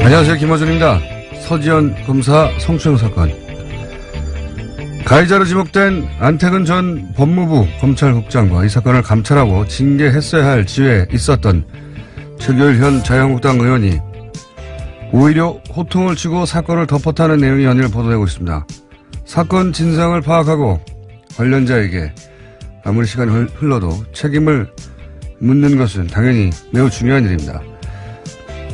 안녕하세요. 김어준입니다. 서지현 검사 성추행 사건. 가해자로 지목된 안태근 전 법무부 검찰국장과 이 사건을 감찰하고 징계했어야 할 지위에 있었던 최규일 현 자유한국당 의원이 오히려 호통을 치고 사건을 덮었다는 내용이 연일 보도되고 있습니다. 사건 진상을 파악하고 관련자에게 아무리 시간이 흘러도 책임을 묻는 것은 당연히 매우 중요한 일입니다.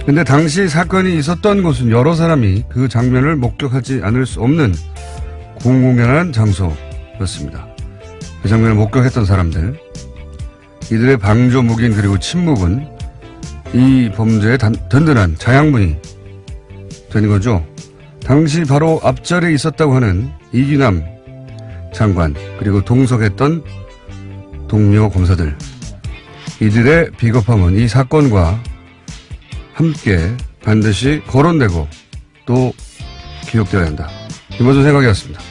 근데 당시 사건이 있었던 곳은 여러 사람이 그 장면을 목격하지 않을 수 없는 공공연한 장소였습니다. 그 장면을 목격했던 사람들, 이들의 방조묵인 그리고 침묵은 이 범죄의 든든한 자양분이 되는 거죠. 당시 바로 앞자리에 있었다고 하는 이규남 장관 그리고 동석했던 동료 검사들, 이들의 비겁함은 이 사건과 함께 반드시 거론되고 또 기록되어야 한다. 김어준 생각이었습니다.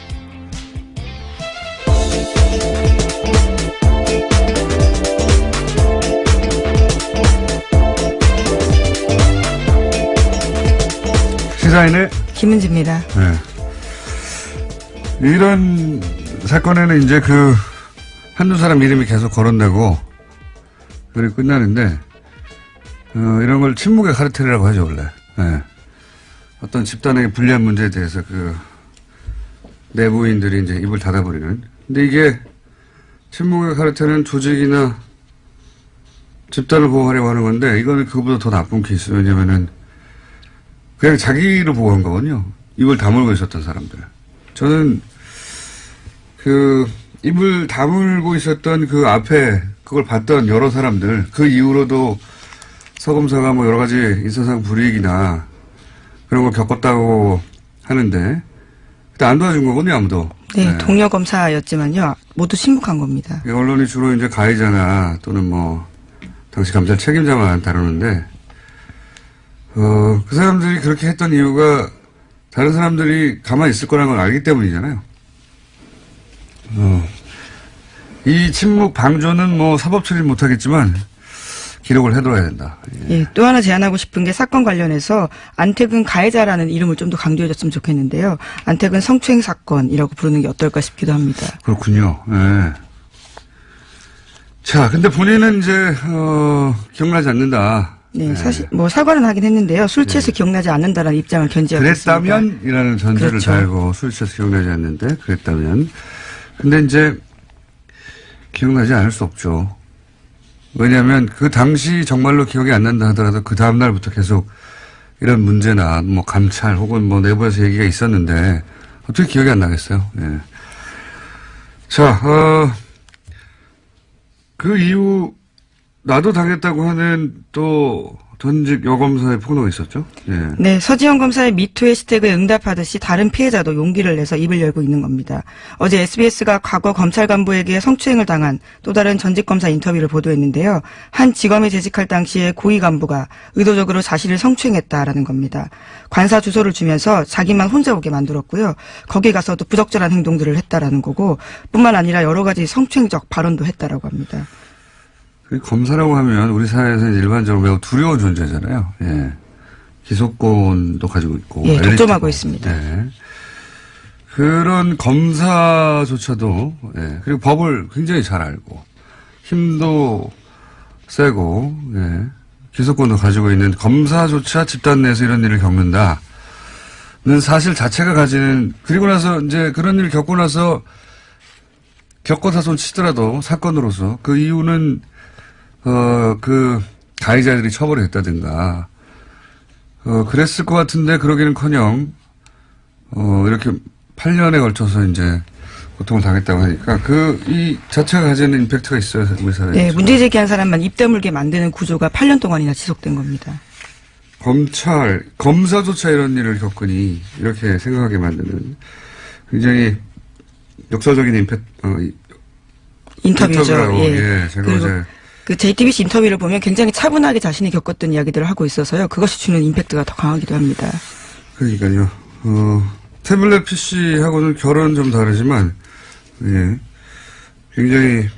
시사인의 김은지입니다. 네. 이런 사건에는 이제 한두 사람 이름이 계속 거론되고 그리고 끝나는데 이런 걸 침묵의 카르텔이라고 하죠, 원래. 네. 어떤 집단에게 불리한 문제에 대해서 내부인들이 이제 입을 닫아버리는. 근데 이게 침묵의 카르텔은 조직이나 집단을 보호하려고 하는 건데, 이거는 그거보다 더 나쁜 케이스. 왜냐면은, 그냥 자기를 보호한 거거든요. 입을 다물고 있었던 사람들. 저는 입을 다물고 있었던 그 앞에 그걸 봤던 여러 사람들, 그 이후로도 서검사가 여러 가지 인사상 불이익이나 그런 걸 겪었다고 하는데, 그때 안 도와준 거거든요, 아무도. 네, 동료 검사였지만요, 모두 침묵한 겁니다. 언론이 주로 이제 가해자나 또는 당시 감찰 책임자만 다루는데, 그 사람들이 그렇게 했던 이유가 다른 사람들이 가만히 있을 거라는 걸 알기 때문이잖아요. 이 침묵 방조는 사법 처리를 못하겠지만, 기록을 해둬야 된다. 예, 또 하나 제안하고 싶은 게 사건 관련해서 안태근 가해자라는 이름을 좀 더 강조해줬으면 좋겠는데요. 안태근 성추행 사건이라고 부르는 게 어떨까 싶기도 합니다. 그렇군요. 네. 자, 근데 본인은 이제 기억나지 않는다. 네, 사실 사과는 하긴 했는데요. 술 취해서 기억나지 않는다라는 입장을 견지하고 있습니다. 그랬다면이라는 전제를 그렇죠. 달고 술 취해서 기억나지 않는데 그랬다면. 근데 이제 기억나지 않을 수 없죠. 왜냐하면 그 당시 정말로 기억이 안 난다 하더라도 그 다음 날부터 계속 이런 문제나 감찰 혹은 내부에서 얘기가 있었는데 어떻게 기억이 안 나겠어요. 예. 자, 그 이후 나도 당했다고 하는 또 전직 여검사의 폭로가 있었죠. 예. 네, 서지현 검사의 미투 해시태그에 응답하듯이 다른 피해자도 용기를 내서 입을 열고 있는 겁니다. 어제 SBS가 과거 검찰 간부에게 성추행을 당한 또 다른 전직 검사 인터뷰를 보도했는데요. 한 지검에 재직할 당시에 고위 간부가 의도적으로 자신을 성추행했다라는 겁니다. 관사 주소를 주면서 자기만 혼자 오게 만들었고요. 거기 가서도 부적절한 행동들을 했다라는 거고, 뿐만 아니라 여러 가지 성추행적 발언도 했다라고 합니다. 검사라고 하면 우리 사회에서 일반적으로 매우 두려운 존재잖아요. 예. 기소권도 가지고 있고. 예, 독점하고 있습니다. 예. 그런 검사조차도, 예. 그리고 법을 굉장히 잘 알고, 힘도 세고, 예. 기소권도 가지고 있는 검사조차 집단 내에서 이런 일을 겪는다는 사실 자체가 가지는, 그리고 나서 이제 그런 일을 겪고 나서 겪어서 손 치더라도 사건으로서 그 이유는 가해자들이 처벌이 됐다든가, 그랬을 것 같은데, 그러기는커녕, 이렇게 8년에 걸쳐서 이제, 고통을 당했다고 하니까, 이 자체가 가지는 임팩트가 있어요, 우리 사회에. 네, 문제 제기한 사람만 입 다물게 만드는 구조가 8년 동안이나 지속된 겁니다. 검사조차 이런 일을 겪으니, 이렇게 생각하게 만드는, 굉장히 역사적인 인터뷰죠. 예, 제가 어제. 그 JTBC 인터뷰를 보면 굉장히 차분하게 자신이 겪었던 이야기들을 하고 있어서요. 그것이 주는 임팩트가 더 강하기도 합니다. 그러니까요. 태블릿 PC하고는 결은 좀 다르지만, 예. 굉장히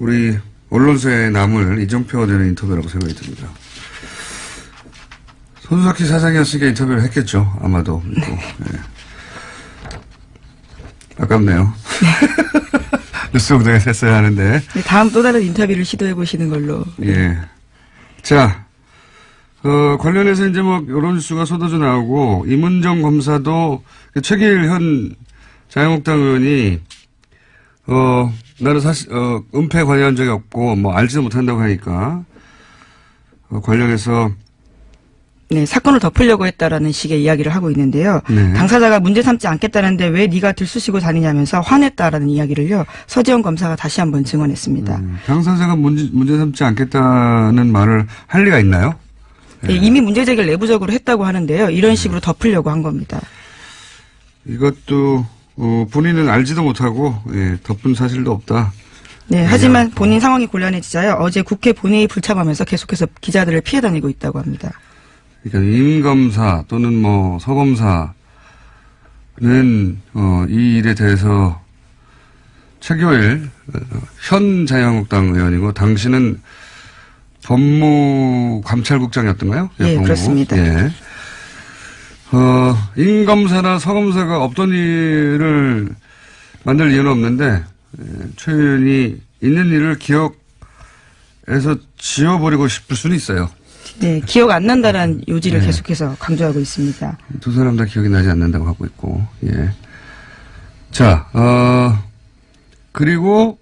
우리 언론사에 남을 이정표가 되는 인터뷰라고 생각이 듭니다. 손석희 사장이었으니까 인터뷰를 했겠죠. 아마도. 또, 예. 아깝네요. 뉴스공장에서 했어야 하는데. 네, 다음 또 다른 인터뷰를 시도해 보시는 걸로. 예. 자, 관련해서 이제 뭐 여러 뉴스가 쏟아져 나오고, 이문정 검사도 최길 현 자유한국당 의원이, 나는 사실, 은폐 관여한 적이 없고, 뭐 알지도 못한다고 하니까, 관련해서 네, 사건을 덮으려고 했다라는 식의 이야기를 하고 있는데요. 네. 당사자가 문제 삼지 않겠다는데 왜 네가 들쑤시고 다니냐면서 화냈다라는 이야기를요. 서지현 검사가 다시 한번 증언했습니다. 당사자가 문제 삼지 않겠다는 말을 할 리가 있나요? 네, 이미 문제 제기를 내부적으로 했다고 하는데요. 이런 식으로 덮으려고 한 겁니다. 이것도 본인은 알지도 못하고 예, 덮은 사실도 없다. 네, 하지만 본인 상황이 곤란해지자요. 어제 국회 본회의 불참하면서 계속해서 기자들을 피해 다니고 있다고 합니다. 그러니까 임 검사 또는 뭐 서 검사는 이 일에 대해서 최교일 현 자유한국당 의원이고 당신은 법무감찰국장이었던가요? 예, 법무부. 그렇습니다. 예. 임 검사나 서 검사가 없던 일을 만들 이유는 없는데 최 의원이 있는 일을 기억에서 지워버리고 싶을 수는 있어요. 네, 기억 안 난다는 요지를 계속해서 강조하고 있습니다. 두 사람 다 기억이 나지 않는다고 하고 있고, 예. 자, 그리고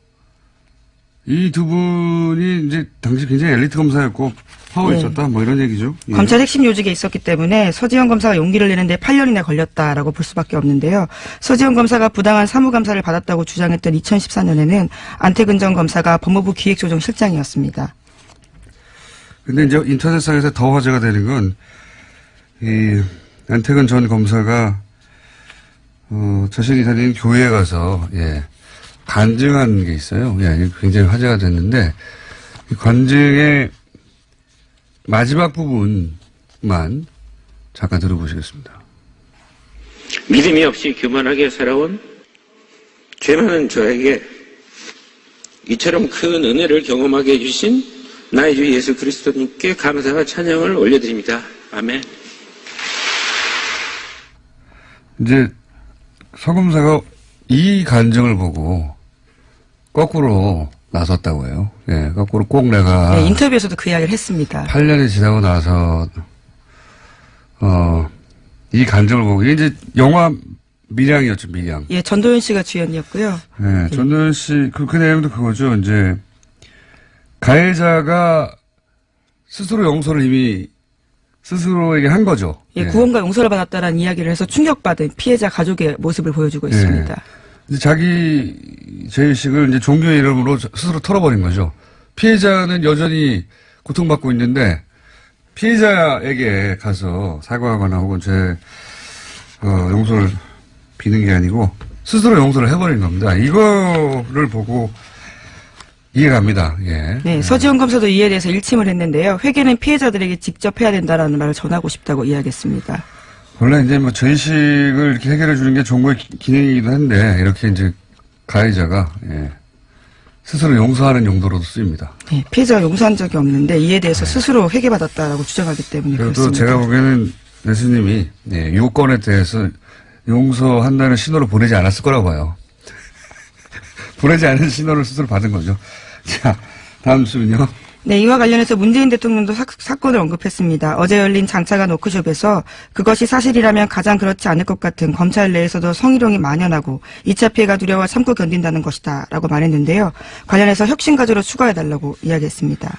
이 두 분이 이제 당시 굉장히 엘리트 검사였고 파워 있었다, 뭐 이런 얘기죠. 예. 검찰 핵심 요직에 있었기 때문에 서지현 검사가 용기를 내는데 8년이나 걸렸다라고 볼 수밖에 없는데요. 서지현 검사가 부당한 사무감사를 받았다고 주장했던 2014년에는 안태근 전 검사가 법무부 기획조정실장이었습니다. 근데 이제 인터넷상에서 더 화제가 되는 건, 이, 안태근 전 검사가, 자신이 다니는 교회에 가서, 예, 간증한 게 있어요. 예, 굉장히 화제가 됐는데, 이 간증의 마지막 부분만 잠깐 들어보시겠습니다. 믿음이 없이 교만하게 살아온 죄 많은 저에게 이처럼 큰 은혜를 경험하게 해주신 나의 주 예수 그리스도님께 감사와 찬양을 올려드립니다. 아멘. 이제 서검사가 이 간증을 보고 거꾸로 나섰다고 해요. 예, 거꾸로 꼭 내가 네, 인터뷰에서도 그 이야기를 했습니다. 8년이 지나고 나서 이 간증을 보고 이게 이제 영화 밀양이었죠, 밀양. 예, 전도연 씨가 주연이었고요. 네, 전도연 씨 그 내용도 그거죠. 이제 가해자가 스스로 용서를 이미 스스로에게 한 거죠. 예, 구원과 용서를 받았다라는 이야기를 해서 충격받은 피해자 가족의 모습을 보여주고 있습니다. 이제 자기 죄의식을 이제 종교의 이름으로 스스로 털어버린 거죠. 피해자는 여전히 고통받고 있는데 피해자에게 가서 사과하거나 혹은 용서를 비는 게 아니고 스스로 용서를 해버린 겁니다. 이거를 보고 이해갑니다. 예. 네, 서지현 검사도 이에 대해서 일침을 했는데요. 회계는 피해자들에게 직접 해야 된다라는 말을 전하고 싶다고 이야기했습니다. 원래 이제 뭐 죄의식을 이렇게 해결해 주는 게 종교의 기능이기도 한데 이렇게 이제 가해자가 스스로 용서하는 용도로도 쓰입니다. 네, 피해자가 용서한 적이 없는데 이에 대해서 스스로 회계받았다라고 주장하기 때문에 그리고 또 그렇습니다. 제가 보기에는 예수님이 요건에 대해서 용서한다는 신호를 보내지 않았을 거라고 봐요. 보내지 않은 신호를 스스로 받은 거죠. 자, 다음 수는요. 네, 이와 관련해서 문재인 대통령도 사건을 언급했습니다. 어제 열린 장차관 워크숍에서 그것이 사실이라면 가장 그렇지 않을 것 같은 검찰 내에서도 성희롱이 만연하고 2차 피해가 두려워 참고 견딘다는 것이다 라고 말했는데요. 관련해서 혁신가조로 추가해달라고 이야기했습니다.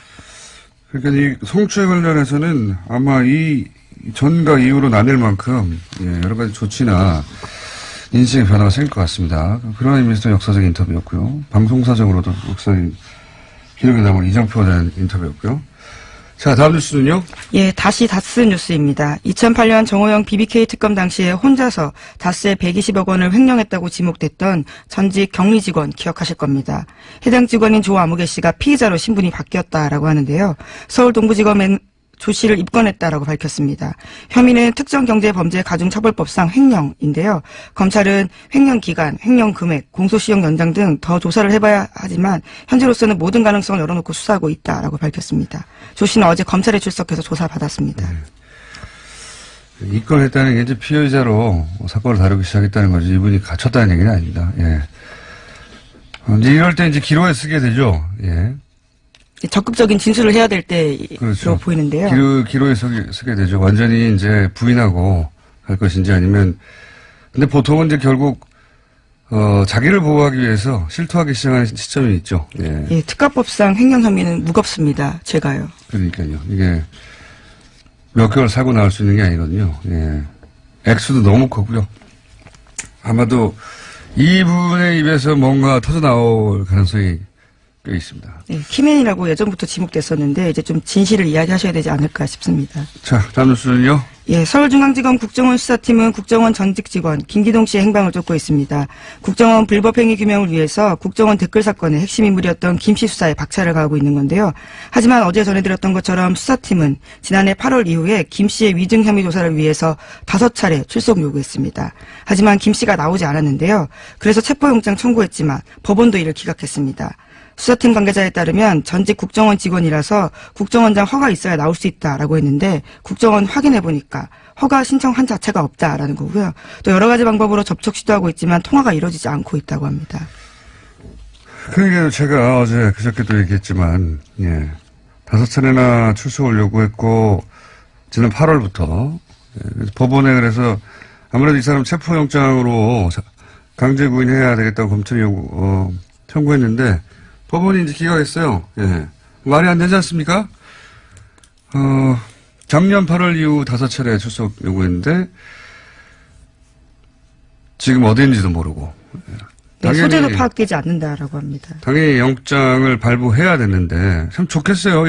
그러니까 이 성추행 관련해서는 아마 이 전과 이후로 나뉠 만큼 여러 가지 조치나 인식의 변화가 생길 것 같습니다. 그런 의미에서 역사적인 인터뷰였고요. 방송사적으로도 역사적인 기록에 남은 이정표에 대한 인터뷰였고요. 자, 다음 뉴스는요? 예, 다시 다스 뉴스입니다. 2008년 정호영 BBK 특검 당시에 혼자서 다스의 120억 원을 횡령했다고 지목됐던 전직 격리 직원 기억하실 겁니다. 해당 직원인 조아무개 씨가 피의자로 신분이 바뀌었다라고 하는데요. 서울 동부지검엔 조 씨를 입건했다라고 밝혔습니다. 혐의는 특정경제범죄가중처벌법상 횡령인데요. 검찰은 횡령 기간, 횡령 금액, 공소시효 연장 등 더 조사를 해봐야 하지만 현재로서는 모든 가능성을 열어놓고 수사하고 있다라고 밝혔습니다. 조 씨는 어제 검찰에 출석해서 조사받았습니다. 입건했다는 게 이제 피해자로 사건을 다루기 시작했다는 거지. 이분이 갇혔다는 얘기는 아닙니다. 예. 이제 이럴 때 이제 기로에 쓰게 되죠. 예. 적극적인 진술을 해야 될 때로 그렇죠. 보이는데요. 기로에 쓰게 되죠. 완전히 이제 부인하고 할 것인지 아니면, 근데 보통은 이제 결국, 자기를 보호하기 위해서 실토하기 시작하는 시점이 있죠. 예. 예, 특가법상 횡령 혐의는 무겁습니다. 제가요. 그러니까요. 이게 몇 개월 살고 나올 수 있는 게 아니거든요. 예. 액수도 너무 크고요. 아마도 이분의 입에서 뭔가 터져 나올 가능성이 꽤 있습니다. 네, 키맨이라고 예전부터 지목됐었는데 이제 좀 진실을 이야기하셔야 되지 않을까 싶습니다. 자, 다음 뉴스는요. 예, 서울중앙지검 국정원 수사팀은 국정원 전직 직원 김기동 씨의 행방을 쫓고 있습니다. 국정원 불법행위 규명을 위해서 국정원 댓글 사건의 핵심 인물이었던 김 씨 수사에 박차를 가하고 있는 건데요. 하지만 어제 전해드렸던 것처럼 수사팀은 지난해 8월 이후에 김 씨의 위증 혐의 조사를 위해서 5차례 출석 요구했습니다. 하지만 김 씨가 나오지 않았는데요. 그래서 체포영장 청구했지만 법원도 이를 기각했습니다. 수사팀 관계자에 따르면 전직 국정원 직원이라서 국정원장 허가 있어야 나올 수 있다라고 했는데 국정원 확인해보니까 허가 신청한 자체가 없다라는 거고요. 또 여러 가지 방법으로 접촉 시도하고 있지만 통화가 이루어지지 않고 있다고 합니다. 그러니까 제가 어제 그저께도 얘기했지만, 예. 5차례나 출석을 요구했고, 지난 8월부터, 예. 법원에 그래서 아무래도 이 사람 체포영장으로 강제 구인해야 되겠다고 검찰이 청구했는데, 법원이 이제 기각했어요. 예. 말이 안 되지 않습니까? 작년 8월 이후 5차례 출석 요구했는데, 지금 어디인지도 모르고. 네, 소재도 파악되지 않는다라고 합니다. 당연히 영장을 발부해야 되는데, 참 좋겠어요.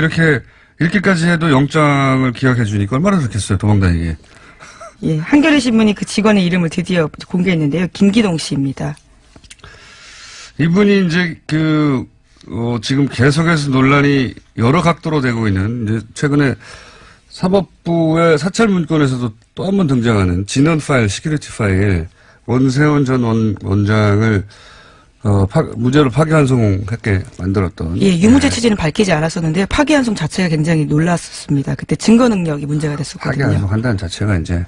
이렇게까지 해도 영장을 기각해 주니까 얼마나 좋겠어요. 도망다니기. 예, 한겨레 신문이 그 직원의 이름을 드디어 공개했는데요. 김기동 씨입니다. 이분이 이제 지금 계속해서 논란이 여러 각도로 되고 있는, 이제 최근에 사법부의 사찰 문건에서도 또 한 번 등장하는 진원 파일, 시큐리티 파일, 원세훈 전 원장을, 무죄로 파기환송하게 만들었던. 예, 유무죄 취지는 밝히지 않았었는데 파기환송 자체가 굉장히 놀랐었습니다. 그때 증거 능력이 문제가 됐었거든요. 파기환송한다는 자체가 이제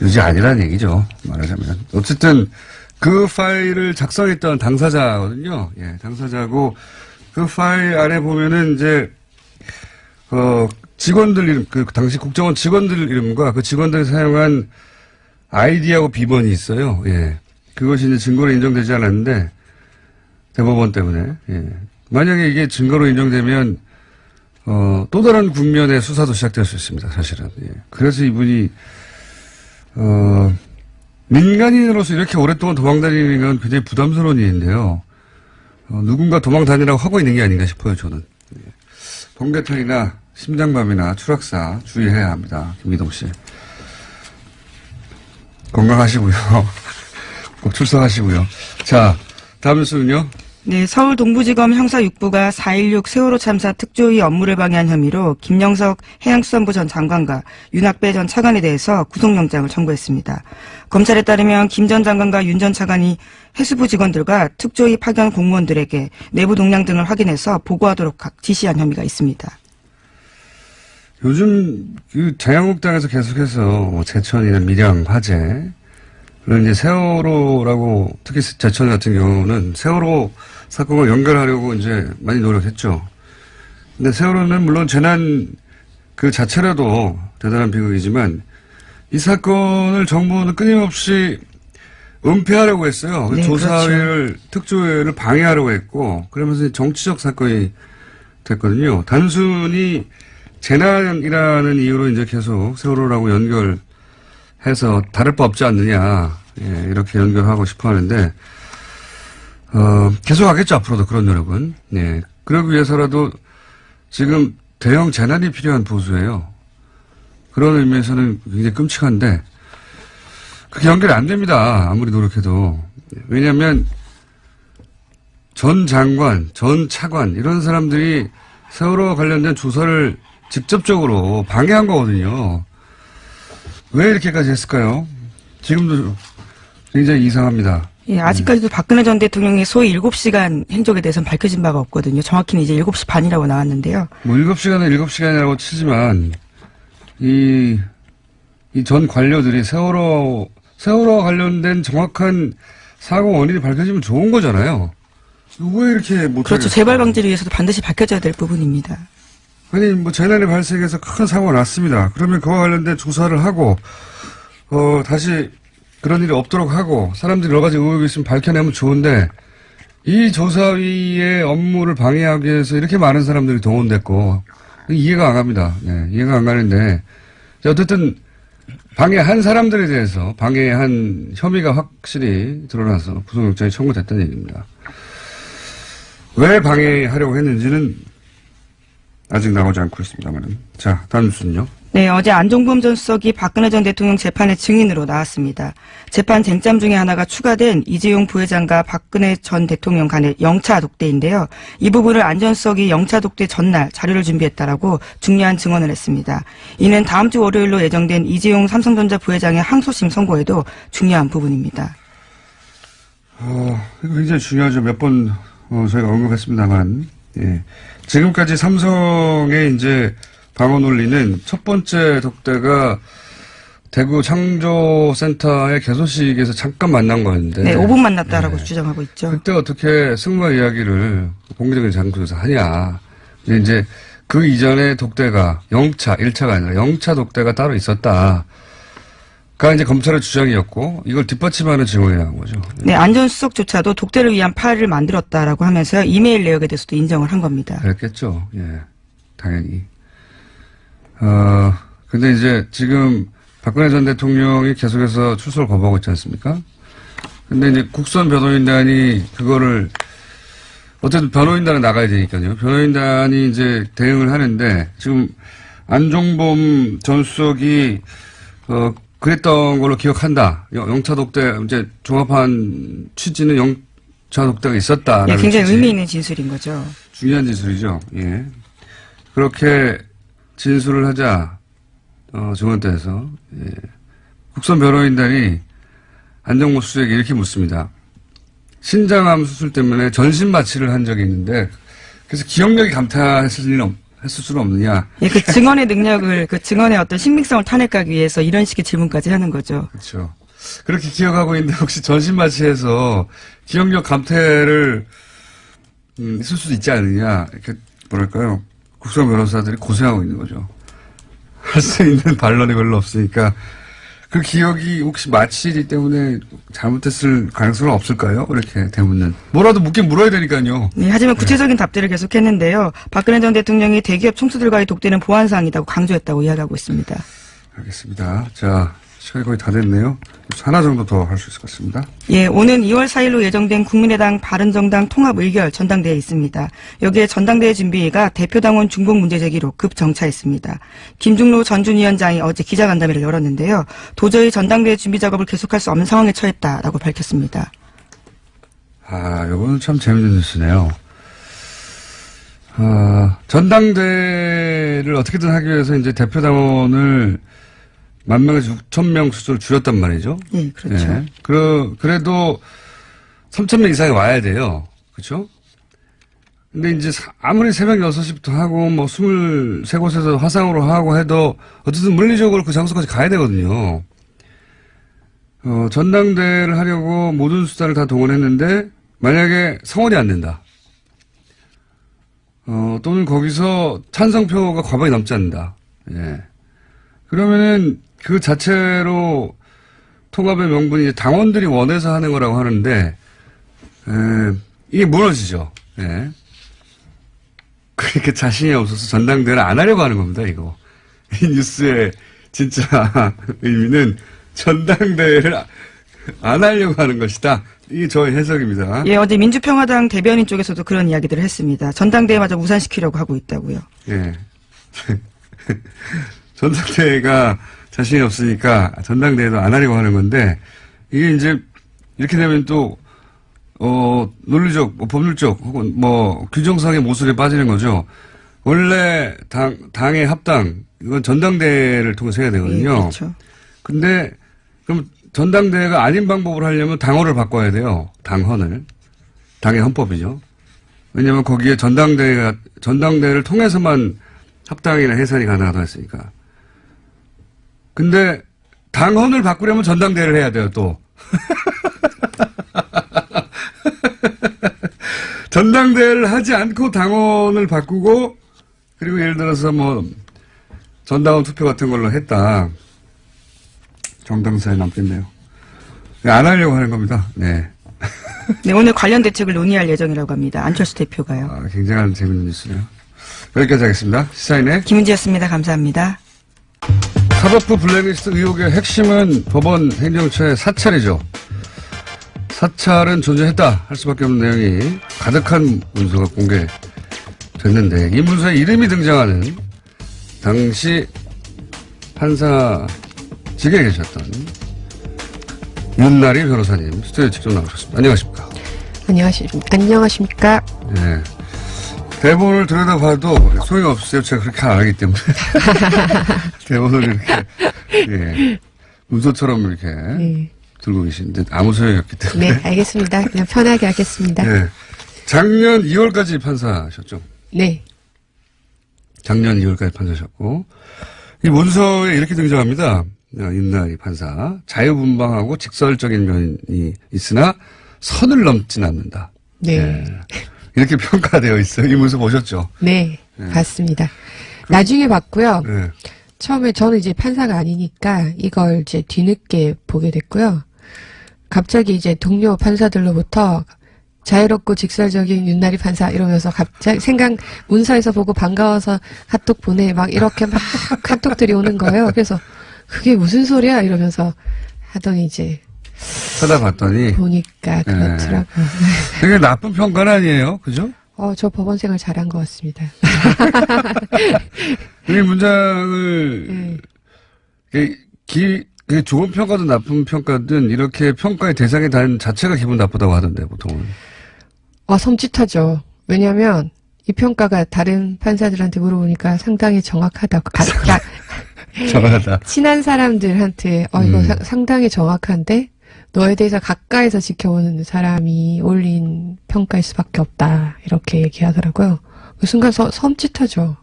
유죄 아니라는 얘기죠. 말하자면. 어쨌든 그 파일을 작성했던 당사자거든요. 예, 당사자고 그 파일 안에 보면은 이제 직원들 이름, 그 당시 국정원 직원들 이름과 그 직원들이 사용한 아이디하고 비번이 있어요. 예. 그것이 이제 증거로 인정되지 않았는데 대법원 때문에. 예. 만약에 이게 증거로 인정되면 또 다른 국면의 수사도 시작될 수 있습니다. 사실은. 예. 그래서 이분이 민간인으로서 이렇게 오랫동안 도망다니는 건 굉장히 부담스러운 일인데요. 누군가 도망다니라고 하고 있는 게 아닌가 싶어요, 저는. 예. 번개탄이나 심장마비나 추락사 주의해야 합니다. 김기동 씨. 건강하시고요. 꼭 출석하시고요. 자, 다음 뉴스는요. 네, 서울 동부지검 형사 6부가 4.16 세월호 참사 특조위 업무를 방해한 혐의로 김영석 해양수산부 전 장관과 윤학배 전 차관에 대해서 구속영장을 청구했습니다. 검찰에 따르면 김 전 장관과 윤 전 차관이 해수부 직원들과 특조위 파견 공무원들에게 내부 동향 등을 확인해서 보고하도록 지시한 혐의가 있습니다. 요즘 자유한국당에서 계속해서 제천이나 밀양 화재, 이제 세월호라고, 특히 제천 같은 경우는 세월호 사건과 연결하려고 이제 많이 노력했죠. 근데 세월호는 물론 재난 그 자체라도 대단한 비극이지만 이 사건을 정부는 끊임없이 은폐하려고 했어요. 네, 조사회를, 그렇죠. 특조회를 방해하려고 했고, 그러면서 정치적 사건이 됐거든요. 단순히 재난이라는 이유로 이제 계속 세월호라고 연결해서 다를 바 없지 않느냐, 예, 이렇게 연결하고 싶어 하는데, 계속 하겠죠, 앞으로도 그런 노력은. 예. 그러기 위해서라도 지금 대형 재난이 필요한 보수예요. 그런 의미에서는 굉장히 끔찍한데, 그게 연결이 안 됩니다. 아무리 노력해도. 왜냐하면 전 장관, 전 차관, 이런 사람들이 세월호와 관련된 조사를 직접적으로 방해한 거거든요. 왜 이렇게까지 했을까요? 지금도 굉장히 이상합니다. 예, 아직까지도 박근혜 전 대통령의 소위 7시간 행적에 대해서는 밝혀진 바가 없거든요. 정확히는 이제 7시 반이라고 나왔는데요. 뭐 7시간은 7시간이라고 치지만 이 이 전 관료들이 세월호와 관련된 정확한 사고 원인이 밝혀지면 좋은 거잖아요. 왜 이렇게 못 그렇죠. 재발 방지를 위해서도 반드시 밝혀져야 될 부분입니다. 아니, 뭐, 재난이 발생해서 큰 사고가 났습니다. 그러면 그와 관련된 조사를 하고, 다시 그런 일이 없도록 하고, 사람들이 여러 가지 의혹이 있으면 밝혀내면 좋은데, 이 조사위의 업무를 방해하기 위해서 이렇게 많은 사람들이 동원됐고, 이해가 안 갑니다. 네, 이해가 안 가는데, 어쨌든, 방해한 사람들에 대해서 방해한 혐의가 확실히 드러나서 구속영장이 청구됐다는 얘기입니다. 왜 방해하려고 했는지는 아직 나오지 않고 있습니다만. 자, 다음 뉴스는요. 네, 어제 안종범 전 수석이 박근혜 전 대통령 재판의 증인으로 나왔습니다. 재판 쟁점 중에 하나가 추가된 이재용 부회장과 박근혜 전 대통령 간의 영차 독대인데요. 이 부분을 안 전 수석이 영차 독대 전날 자료를 준비했다라고 중요한 증언을 했습니다. 이는 다음 주 월요일로 예정된 이재용 삼성전자 부회장의 항소심 선고에도 중요한 부분입니다. 이거 굉장히 중요하죠. 몇 번 저희가 언급했습니다만, 예. 지금까지 삼성의 이제 방어 논리는 첫 번째 독대가 대구 창조센터의 개소식에서 잠깐 만난 거였는데. 네, 5분 만났다라고 주장하고 있죠. 그때 어떻게 승마 이야기를 공개적인 장소에서 하냐. 이제 그 이전에 독대가 1차가 아니라 영차 독대가 따로 있었다. 가 이제 검찰의 주장이었고 이걸 뒷받침하는 증언이 나온 거죠. 네, 안 전 수석조차도 독대를 위한 파일을 만들었다라고 하면서 이메일 내역에 대해서도 인정을 한 겁니다. 그랬겠죠. 예, 당연히. 근데 이제 지금 박근혜 전 대통령이 계속해서 출소를 거부하고 있지 않습니까? 근데 이제 국선 변호인단이 그거를 어쨌든 변호인단은 나가야 되니까요. 변호인단이 이제 대응을 하는데 지금 안종범 전 수석이 그랬던 걸로 기억한다. 영차 독대, 이제 종합한 취지는 영차 독대가 있었다. 네, 굉장히 의미 있는 진술인 거죠. 중요한 진술이죠. 예. 그렇게 진술을 하자, 증언대에서, 예. 국선 변호인단이 안종범 수석에게 이렇게 묻습니다. 신장암 수술 때문에 전신 마취를 한 적이 있는데, 그래서 기억력이 했을 수는 없느냐. 예, 그 증언의 능력을, 그 증언의 어떤 신빙성을 탄핵하기 위해서 이런 식의 질문까지 하는 거죠. 그렇죠. 그렇게 기억하고 있는데 혹시 전신 마취해서 기억력 감퇴를 있을 수도 있지 않느냐. 이렇게 뭐랄까요. 국선 변호사들이 고생하고 있는 거죠. 할 수 있는 반론이 별로 없으니까 그 기억이 혹시 마취이기 때문에 잘못했을 가능성은 없을까요? 이렇게 대묻는. 뭐라도 묻긴 물어야 되니까요. 네, 하지만 구체적인 답들을 계속했는데요. 박근혜 전 대통령이 대기업 총수들과의 독대는 보안사항이라고 강조했다고 이야기하고 있습니다. 알겠습니다. 자, 시간이 거의 다 됐네요. 하나 정도 더 할 수 있을 것 같습니다. 예, 오는 2월 4일로 예정된 국민의당 바른정당 통합의결 전당대회에 있습니다. 여기에 전당대회 준비가 대표당원 중복 문제 제기로 급정차했습니다. 김중로 전준위원장이 어제 기자간담회를 열었는데요. 도저히 전당대회 준비 작업을 계속할 수 없는 상황에 처했다라고 밝혔습니다. 이거는 참 재밌는 뉴스네요. 전당대회를 어떻게든 하기 위해서 이제 대표당원을 10,000명에서 6,000명 수준으로 줄였단 말이죠. 네, 그렇죠. 네. 그래도 3,000명 이상이 와야 돼요. 그렇죠? 근데 이제 아무리 새벽 6시부터 하고 뭐 23곳에서 화상으로 하고 해도 어쨌든 물리적으로 그 장소까지 가야 되거든요. 전당대회를 하려고 모든 수단을 다 동원했는데 만약에 성원이 안 된다. 또는 거기서 찬성표가 과반이 넘지 않는다. 예. 그러면은 그 자체로 통합의 명분이 당원들이 원해서 하는 거라고 하는데, 이게 무너지죠. 예. 그렇게 자신이 없어서 전당대회를 안 하려고 하는 겁니다, 이거. 이 뉴스의 진짜 의미는 전당대회를 안 하려고 하는 것이다. 이게 저의 해석입니다. 예, 어제 민주평화당 대변인 쪽에서도 그런 이야기들을 했습니다. 전당대회마저 무산시키려고 하고 있다고요. 예. 전당대회가 자신이 없으니까 전당대회도 안 하려고 하는 건데, 이게 이제, 이렇게 되면 또, 논리적, 법률적, 혹은 규정상의 모순에 빠지는 거죠. 원래 당의 합당, 이건 전당대회를 통해서 해야 되거든요. 예, 그렇죠. 근데, 그럼 전당대회가 아닌 방법으로 하려면 당헌을 바꿔야 돼요. 당헌을. 당의 헌법이죠. 왜냐면 거기에 전당대회를 통해서만 합당이나 해산이 가능하다 했으니까. 근데 당헌을 바꾸려면 전당대회를 해야 돼요, 또. 전당대회를 하지 않고 당원을 바꾸고, 그리고 예를 들어서 뭐, 전당원 투표 같은 걸로 했다. 정당사에 남겠네요. 안 하려고 하는 겁니다. 네. 네, 오늘 관련 대책을 논의할 예정이라고 합니다. 안철수 대표가요. 아, 굉장한 재밌는 뉴스네요. 여기까지 하겠습니다. 시사인의 김은지였습니다. 감사합니다. 사법부 블랙리스트 의혹의 핵심은 법원 행정처의 사찰이죠. 사찰은 존재했다 할 수밖에 없는 내용이 가득한 문서가 공개됐는데 이 문서에 이름이 등장하는 당시 판사직에 계셨던 윤나리 변호사님 스튜디오에 직접 나오셨습니다. 안녕하십니까? 안녕하십니까? 네. 대본을 들여다봐도 소용없어요. 제가 그렇게 안 하기 때문에. 대본을 이렇게, 예, 문서처럼 이렇게 네. 들고 계시는데 아무 소용이 없기 때문에. 네, 알겠습니다. 그냥 편하게 하겠습니다. 네. 작년 2월까지 판사셨죠? 네. 작년 2월까지 판사셨고. 이 문서에 이렇게 등장합니다. 윤나리 판사. 자유분방하고 직설적인 면이 있으나 선을 넘진 않는다. 네. 예. 이렇게 평가되어 있어요. 이 문서 보셨죠? 네. 네. 봤습니다. 나중에 봤고요. 네. 처음에 저는 이제 판사가 아니니까 이걸 이제 뒤늦게 보게 됐고요. 갑자기 이제 동료 판사들로부터 자유롭고 직설적인 윤나리 판사 이러면서 갑자기 문서에서 보고 반가워서 카톡 보내 막 이렇게 막 카톡들이 오는 거예요. 그래서 그게 무슨 소리야 이러면서 하더니 이제 찾아봤더니. 보니까 그렇더라고요. 되게 나쁜 평가는 아니에요. 그죠? 저 법원 생활 잘한 것 같습니다. 이 문장을, 좋은 평가든 나쁜 평가든 이렇게 평가의 대상이 단 자체가 기분 나쁘다고 하던데, 보통은. 섬찟하죠. 왜냐면, 이 평가가 다른 판사들한테 물어보니까 상당히 정확하다고. 정확하다. 친한 사람들한테, 이거 상당히 정확한데, 너에 대해서 가까이서 지켜보는 사람이 올린 평가일 수밖에 없다. 이렇게 얘기하더라고요. 그 순간 섬찟하죠.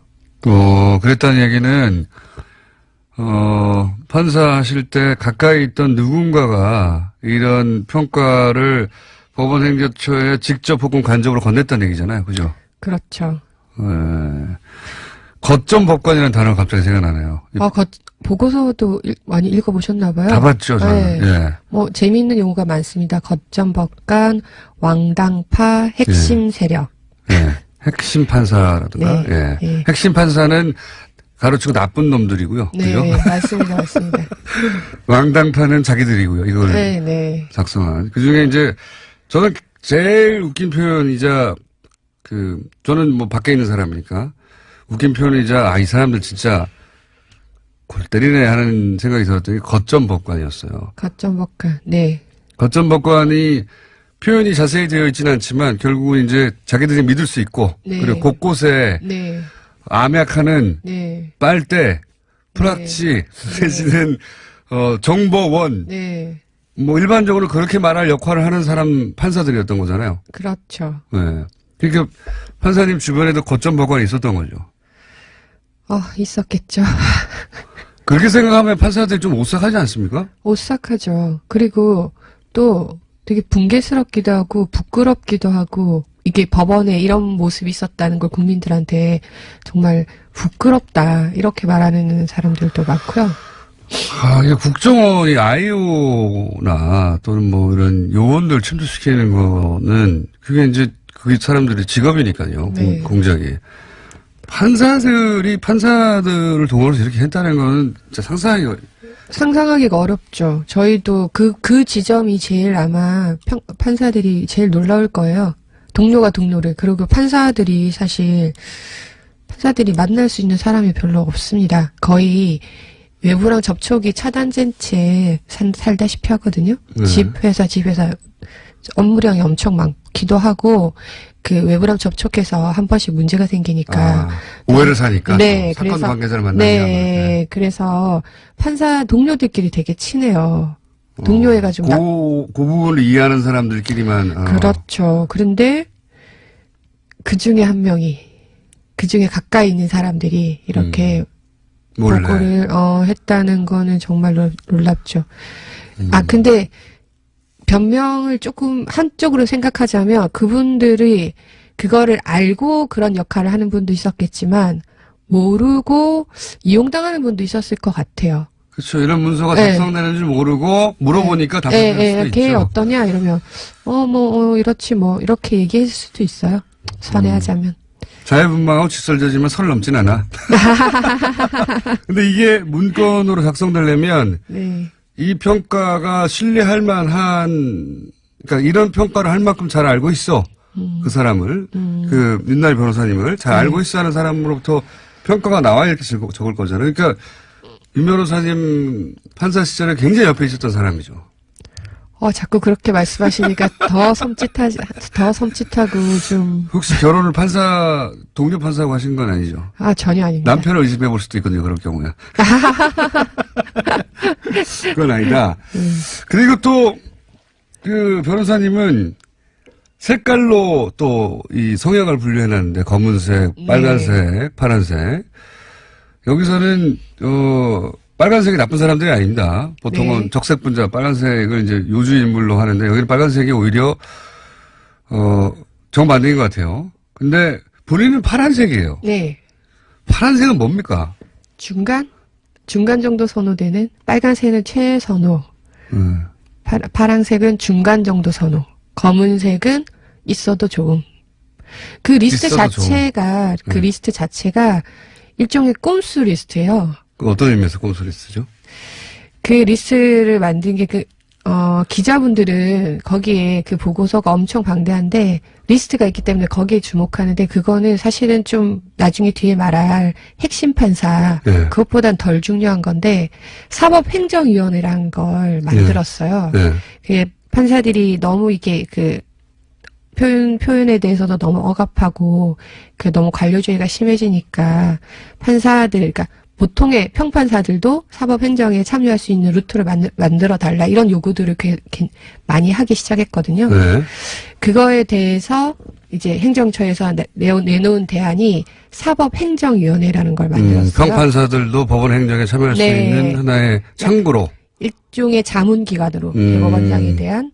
그랬다는 얘기는, 판사하실 때 가까이 있던 누군가가 이런 평가를 법원 행정처에 직접 혹은 간접으로 건넸다는 얘기잖아요. 그죠? 그렇죠. 거점 법관이라는 단어가 갑자기 생각나네요. 보고서도 많이 읽어보셨나봐요. 다 봤죠, 저는. 네. 예. 재미있는 용어가 많습니다. 거점 법관, 왕당파, 핵심 세력. 예. 핵심 판사라든가. 네. 예. 네. 핵심 판사는 가로치고 나쁜 놈들이고요. 네, 그죠? 맞습니다. 왕당파는 자기들이고요. 이걸 네. 작성한. 그 중에 이제 저는 제일 웃긴 표현이자 저는 뭐 밖에 있는 사람이니까 웃긴 표현이자 이 사람들 진짜 골 때리네 하는 생각이 들었더니 거점 법관이었어요. 거점 법관. 네. 거점 법관이 표현이 자세히 되어 있지는 않지만 결국은 이제 자기들이 믿을 수 있고 네. 그리고 곳곳에 네. 암약하는 네. 빨대, 프락치 내지는 정보원 네. 뭐 일반적으로 그렇게 말할 역할을 하는 사람 판사들이었던 거잖아요. 그렇죠. 네. 그러니까 판사님 주변에도 거점 법관이 있었던 거죠. 있었겠죠. 그렇게 생각하면 판사들이 좀 오싹하지 않습니까? 오싹하죠. 그리고 또 되게 붕괴스럽기도 하고 부끄럽기도 하고 이게 법원에 이런 모습이 있었다는 걸 국민들한테 정말 부끄럽다 이렇게 말하는 사람들도 많고요. 이게 국정원이 아이오나 또는 뭐 이런 요원들 침투시키는 거는 그게 이제 그 사람들의 직업이니까요. 네. 공작이. 판사들이 판사들을 동원해서 이렇게 했다는 거는 진짜 상상하기가 어렵죠. 저희도 그 지점이 제일 아마 판사들이 제일 놀라울 거예요. 동료가 동료를. 그리고 판사들이 만날 수 있는 사람이 별로 없습니다. 거의 외부랑 접촉이 차단된 채 살다시피 하거든요. 네. 집회사 업무량이 엄청 많기도 하고 그 외부랑 접촉해서 한 번씩 문제가 생기니까 오해를 사니까 네, 사건 그래서 관계자를 만나면 네, 그래서 판사 동료들끼리 되게 친해요. 동료애가 좀 그 부분을 이해하는 사람들끼리만 그렇죠. 그런데 그 중에 한 명이 그 중에 가까이 있는 사람들이 이렇게 몰래. 보고를 했다는 거는 정말 놀랍죠. 근데 변명을 조금 한쪽으로 생각하자면 그분들이 그거를 알고 그런 역할을 하는 분도 있었겠지만 모르고 이용당하는 분도 있었을 것 같아요. 그렇죠. 이런 문서가 네. 작성되는 줄 모르고 물어보니까 답변할 수도 걔 있죠. 어떠냐 이러면 이렇지 뭐 이렇게 얘기했을 수도 있어요. 선회하자면. 자유분방하고 직설적이지만 선을 넘진 않아. 근데 이게 문건으로 작성되려면 네. 이 평가가 신뢰할 만한, 그러니까 이런 평가를 할 만큼 잘 알고 있어. 그 사람을, 그 윤나리 변호사님을 잘 알고 있어 하는 사람으로부터 평가가 나와야 이렇게 적을 거잖아요. 그러니까 윤 변호사님 판사 시절에 굉장히 옆에 있었던 사람이죠. 자꾸 그렇게 말씀하시니까 더 섬찟하고 좀. 혹시 결혼을 동료 판사하고 하신 건 아니죠? 전혀 아닙니다. 남편을 의심해 볼 수도 있거든요, 그럴 경우에. 그건 아니다. 그리고 또, 그 변호사님은 색깔로 또 이 성향을 분류해놨는데, 검은색, 빨간색, 파란색. 여기서는, 빨간색이 나쁜 사람들이 아닙니다. 보통은 네. 적색 분자, 빨간색을 이제 요주 인물로 하는데, 여기는 빨간색이 오히려, 정반대인 것 같아요. 근데 본인은 파란색이에요. 네. 파란색은 뭡니까? 중간 정도 선호되는 빨간색은 최선호. 파란색은 중간 정도 선호. 검은색은 있어도 좋음. 그 리스트 자체가 리스트 자체가 일종의 꼼수 리스트예요. 어떤 의미에서 꼼수를 쓰죠? 그 리스트를 만든 게 기자분들은 거기에 그 보고서가 엄청 방대한데 리스트가 있기 때문에 거기에 주목하는데 그거는 사실은 좀 나중에 뒤에 말할 핵심 판사 네. 그것보단 덜 중요한 건데 사법행정위원회라는 걸 만들었어요. 네. 그게 판사들이 너무 이게 그 표현에 대해서도 너무 억압하고 그 너무 관료주의가 심해지니까 판사들 그러니까 보통의 평판사들도 사법행정에 참여할 수 있는 루트를 만들어 달라 이런 요구들을 많이 하기 시작했거든요. 네. 그거에 대해서 이제 행정처에서 내놓은 대안이 사법행정위원회라는 걸 만들었어요. 평판사들도 법원 행정에 참여할 수 네. 있는 하나의 창구로. 일종의 자문기관으로 대법원장에 대한.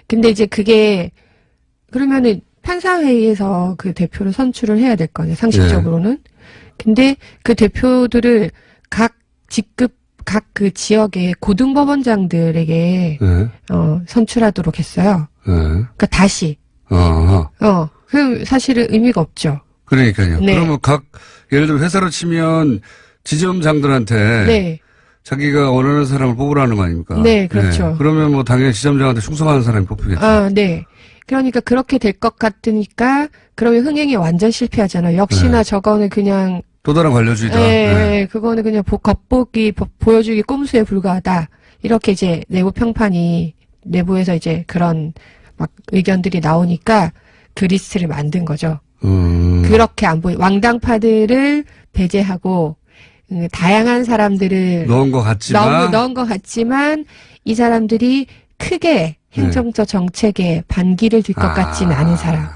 근데 이제 그게 그러면은 판사회의에서 그 대표를 선출을 해야 될 거 아니에요. 상식적으로는. 근데 그 대표들을 각 직급 각 그 지역의 고등법원장들에게 네. 선출하도록 했어요. 네. 그러니까 다시. 그럼 사실은 의미가 없죠. 그러니까요. 네. 그러면 예를 들어 회사로 치면 지점장들한테 네. 자기가 원하는 사람을 뽑으라는 거 아닙니까? 네, 그렇죠. 네. 그러면 뭐 당연히 지점장한테 충성하는 사람이 뽑히겠죠. 네. 그러니까 그렇게 될 것 같으니까 그러면 흥행이 완전 실패하잖아요. 역시나 저거는 그냥 또 다른 관료주의다. 네, 그거는 그냥 보여주기 꼼수에 불과하다. 이렇게 이제 내부 평판이 내부에서 이제 그런 막 의견들이 나오니까 그 리스트를 만든 거죠. 그렇게 안 보여. 왕당파들을 배제하고 다양한 사람들을 넣은 것 같지만 이 사람들이 크게 행정적 정책에 반기를 들 것 같지는 않은 사람.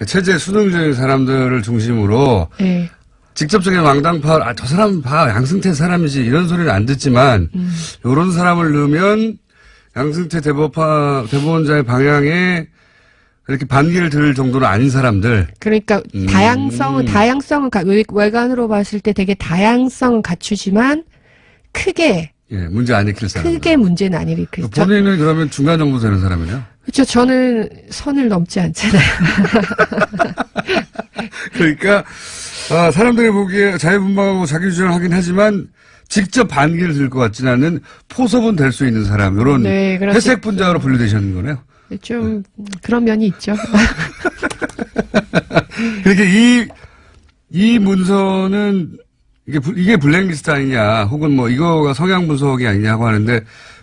체제 수능적인 사람들을 중심으로 네. 직접적인 왕당파, 저 사람 봐, 양승태 사람이지 이런 소리는 안 듣지만 이런 사람을 넣으면 양승태 대법원장의 방향에 그렇게 반기를 들 정도는 아닌 사람들. 그러니까 다양성은 외관으로 봤을 때 되게 다양성은 갖추지만 크게 문제 안 일으킬 사람. 크게 문제는 안 일으키죠. 본인은 그러면 중간 정도 되는 사람이네요. 그렇죠. 저는 선을 넘지 않잖아요. 그러니까 사람들이 보기에 자유분방하고 자기주장을 하긴 하지만 직접 반기를 들 것 같지는 않은 포섭은 될 수 있는 사람. 이런 회색 분자로 분류되시는 거네요. 좀 그런 면이 있죠. 그러니까 이 문서는 이게 블랙리스트 아니냐, 혹은 뭐 이거가 성향 분석이 아니냐고 하는데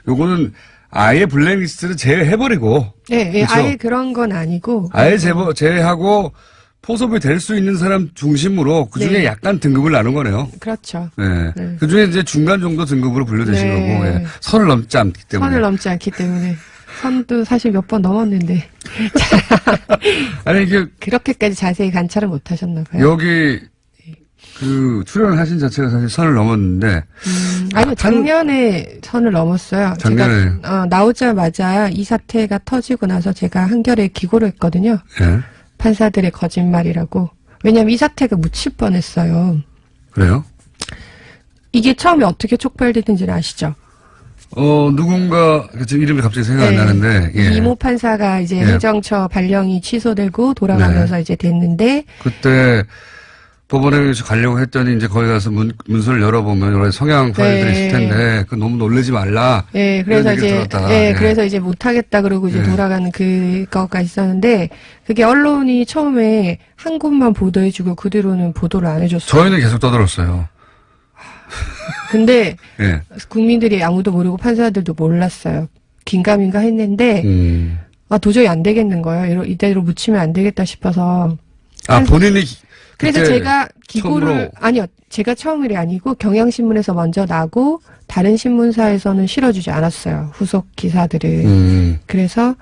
요거는 아예 블랙리스트를 제외해버리고. 네, 그렇죠? 아예 그런 건 아니고. 아예 제외하고 포섭이 될 수 있는 사람 중심으로 그 중에 약간 등급을 나눈 거네요. 그렇죠. 네. 그 중에 이제 중간 정도 등급으로 분류되신 거고, 선을 넘지 않기 때문에. 선을 넘지 않기 때문에. 선도 사실 몇 번 넘었는데. 아니, 이게. 그렇게까지 자세히 관찰을 못 하셨나 봐요. 여기, 그 출연을 하신 자체가 사실 선을 넘었는데 아니요, 작년에 선을 넘었어요. 작년에. 제가 나오자마자 이 사태가 터지고 나서 제가 한겨레에 기고를 했거든요. 예. 판사들의 거짓말이라고. 왜냐면 이 사태가 묻힐 뻔했어요. 그래요? 이게 처음에 어떻게 촉발됐는지는 아시죠? 누군가 지금 이름이 갑자기 생각 안 네. 나는데 예. 이모 판사가 이제 예. 행정처 발령이 취소되고 돌아가면서 네. 이제 됐는데 그때 법원에 가려고 했더니 이제 거기 가서 문서를 열어보면 여러 가지 성향 파일들이 네. 있을 텐데 그 너무 놀라지 말라. 예, 그래서 이런 얘기를 이제 들었다. 예, 예. 그래서 이제 못하겠다 그러고 이제 예. 돌아가는 그거가 있었는데 그게 언론이 처음에 한 곳만 보도해주고 그 뒤로는 보도를 안 해줬어요. 저희는 계속 떠들었어요. 근데 예. 국민들이 아무도 모르고 판사들도 몰랐어요. 긴가민가 했는데 도저히 안 되겠는 거예요. 이대로 묻히면 안 되겠다 싶어서. 본인이 그래서 그때 제가 기고를 처음으로. 아니요, 제가 처음이 아니고 경향신문에서 먼저 나고 다른 신문사에서는 실어주지 않았어요. 후속 기사들을. 그래서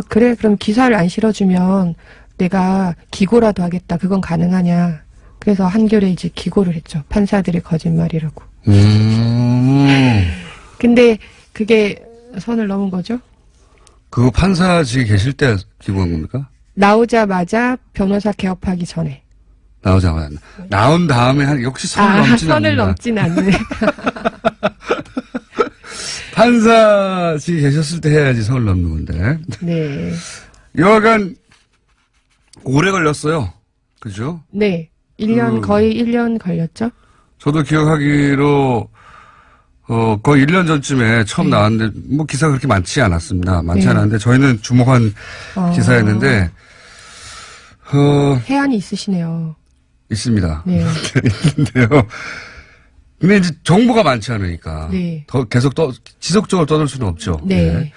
그래 그럼 기사를 안 실어주면 내가 기고라도 하겠다. 그건 가능하냐? 그래서 한겨레 이제 기고를 했죠. 판사들의 거짓말이라고. 근데 그게 선을 넘은 거죠. 그거 판사직에 계실 때 기고한 겁니까? 나오자마자 변호사 개업하기 전에. 나오자마자. 나온 다음에 역시 선을 넘지는 선을 않는다. 넘진 않네. 판사직에 계셨을 때 해야지 선을 넘는 건데. 네. 여하간 오래 걸렸어요. 그죠? 네. 1년, 거의 1년 걸렸죠? 저도 기억하기로 거의 1년 전쯤에 처음 나왔는데 뭐 기사가 그렇게 많지 않았습니다. 많지 네. 않았는데 저희는 주목한 기사였는데 해안이 있으시네요. 있습니다. 네. 있는데요. 근데 이제 정보가 많지 않으니까 네. 더 계속 지속적으로 떠들 수는 없죠. 네.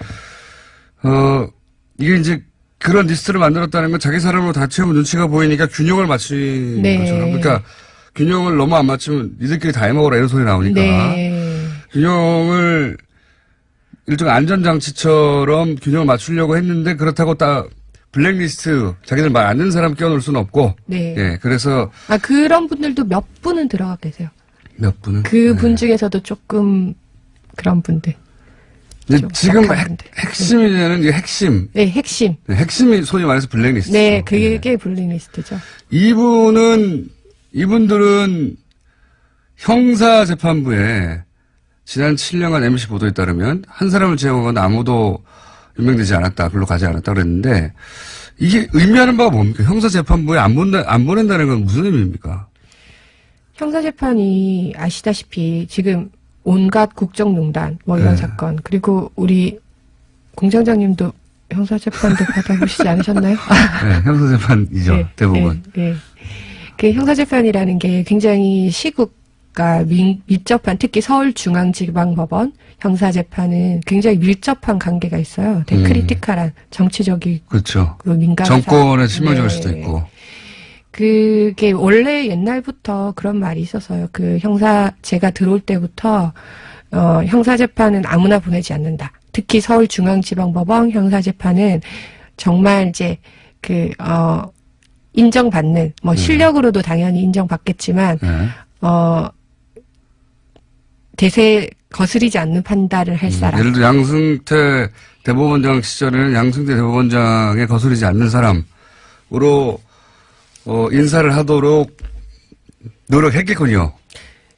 이게 이제 그런 리스트를 만들었다는 건 자기 사람으로 다 채우면 눈치가 보이니까 균형을 맞춘 네. 거죠. 그러니까 균형을 너무 안 맞추면 니들끼리 다 해먹어라 이런 소리 나오니까 네. 균형을 일종의 안전장치처럼 균형을 맞추려고 했는데 그렇다고 딱 블랙리스트 자기들 말 안 듣는 사람 끼워놓을 수는 없고 네. 예, 그래서 그런 분들도 몇 분은 들어가 계세요. 몇 분은 그 분 중에서도 조금 그런 분들. 이제 좀 지금 약한 분들. 핵심이 되는 게 핵심. 네, 핵심. 네, 핵심이 소위 말해서 블랙리스트. 네, 그게 블랙리스트죠. 이분들은 형사재판부에 지난 7년간 MBC 보도에 따르면 한 사람을 제외하고는 아무도 임명되지 않았다, 별로 가지 않았다 그랬는데 이게 의미하는 바가 뭡니까? 형사재판부에 안 보낸다는 건 무슨 의미입니까? 형사재판이 아시다시피 지금 온갖 국정농단 뭐 이런 네. 사건 그리고 우리 공장장님도 형사재판도 받아보시지 않으셨나요? 네, 형사재판이죠, 네, 대부분. 네, 네. 그 형사재판이라는 게 굉장히 시국과 밀접한 특히 서울중앙지방법원 형사재판은 굉장히 밀접한 관계가 있어요. 되게 크리티컬한 정치적이고 그렇죠. 민감한 정권에 치명적일 네. 수도 있고. 그게 원래 옛날부터 그런 말이 있어서요. 제가 들어올 때부터 형사재판은 아무나 보내지 않는다. 특히 서울중앙지방법원 형사재판은 정말 이제 인정받는 실력으로도 당연히 인정받겠지만 네. 대세 거스리지 않는 판단을 할 사람. 예를 들어 양승태 대법원장 시절에는 양승태 대법원장에 거스르지 않는 사람으로 인사를 하도록 노력했겠군요.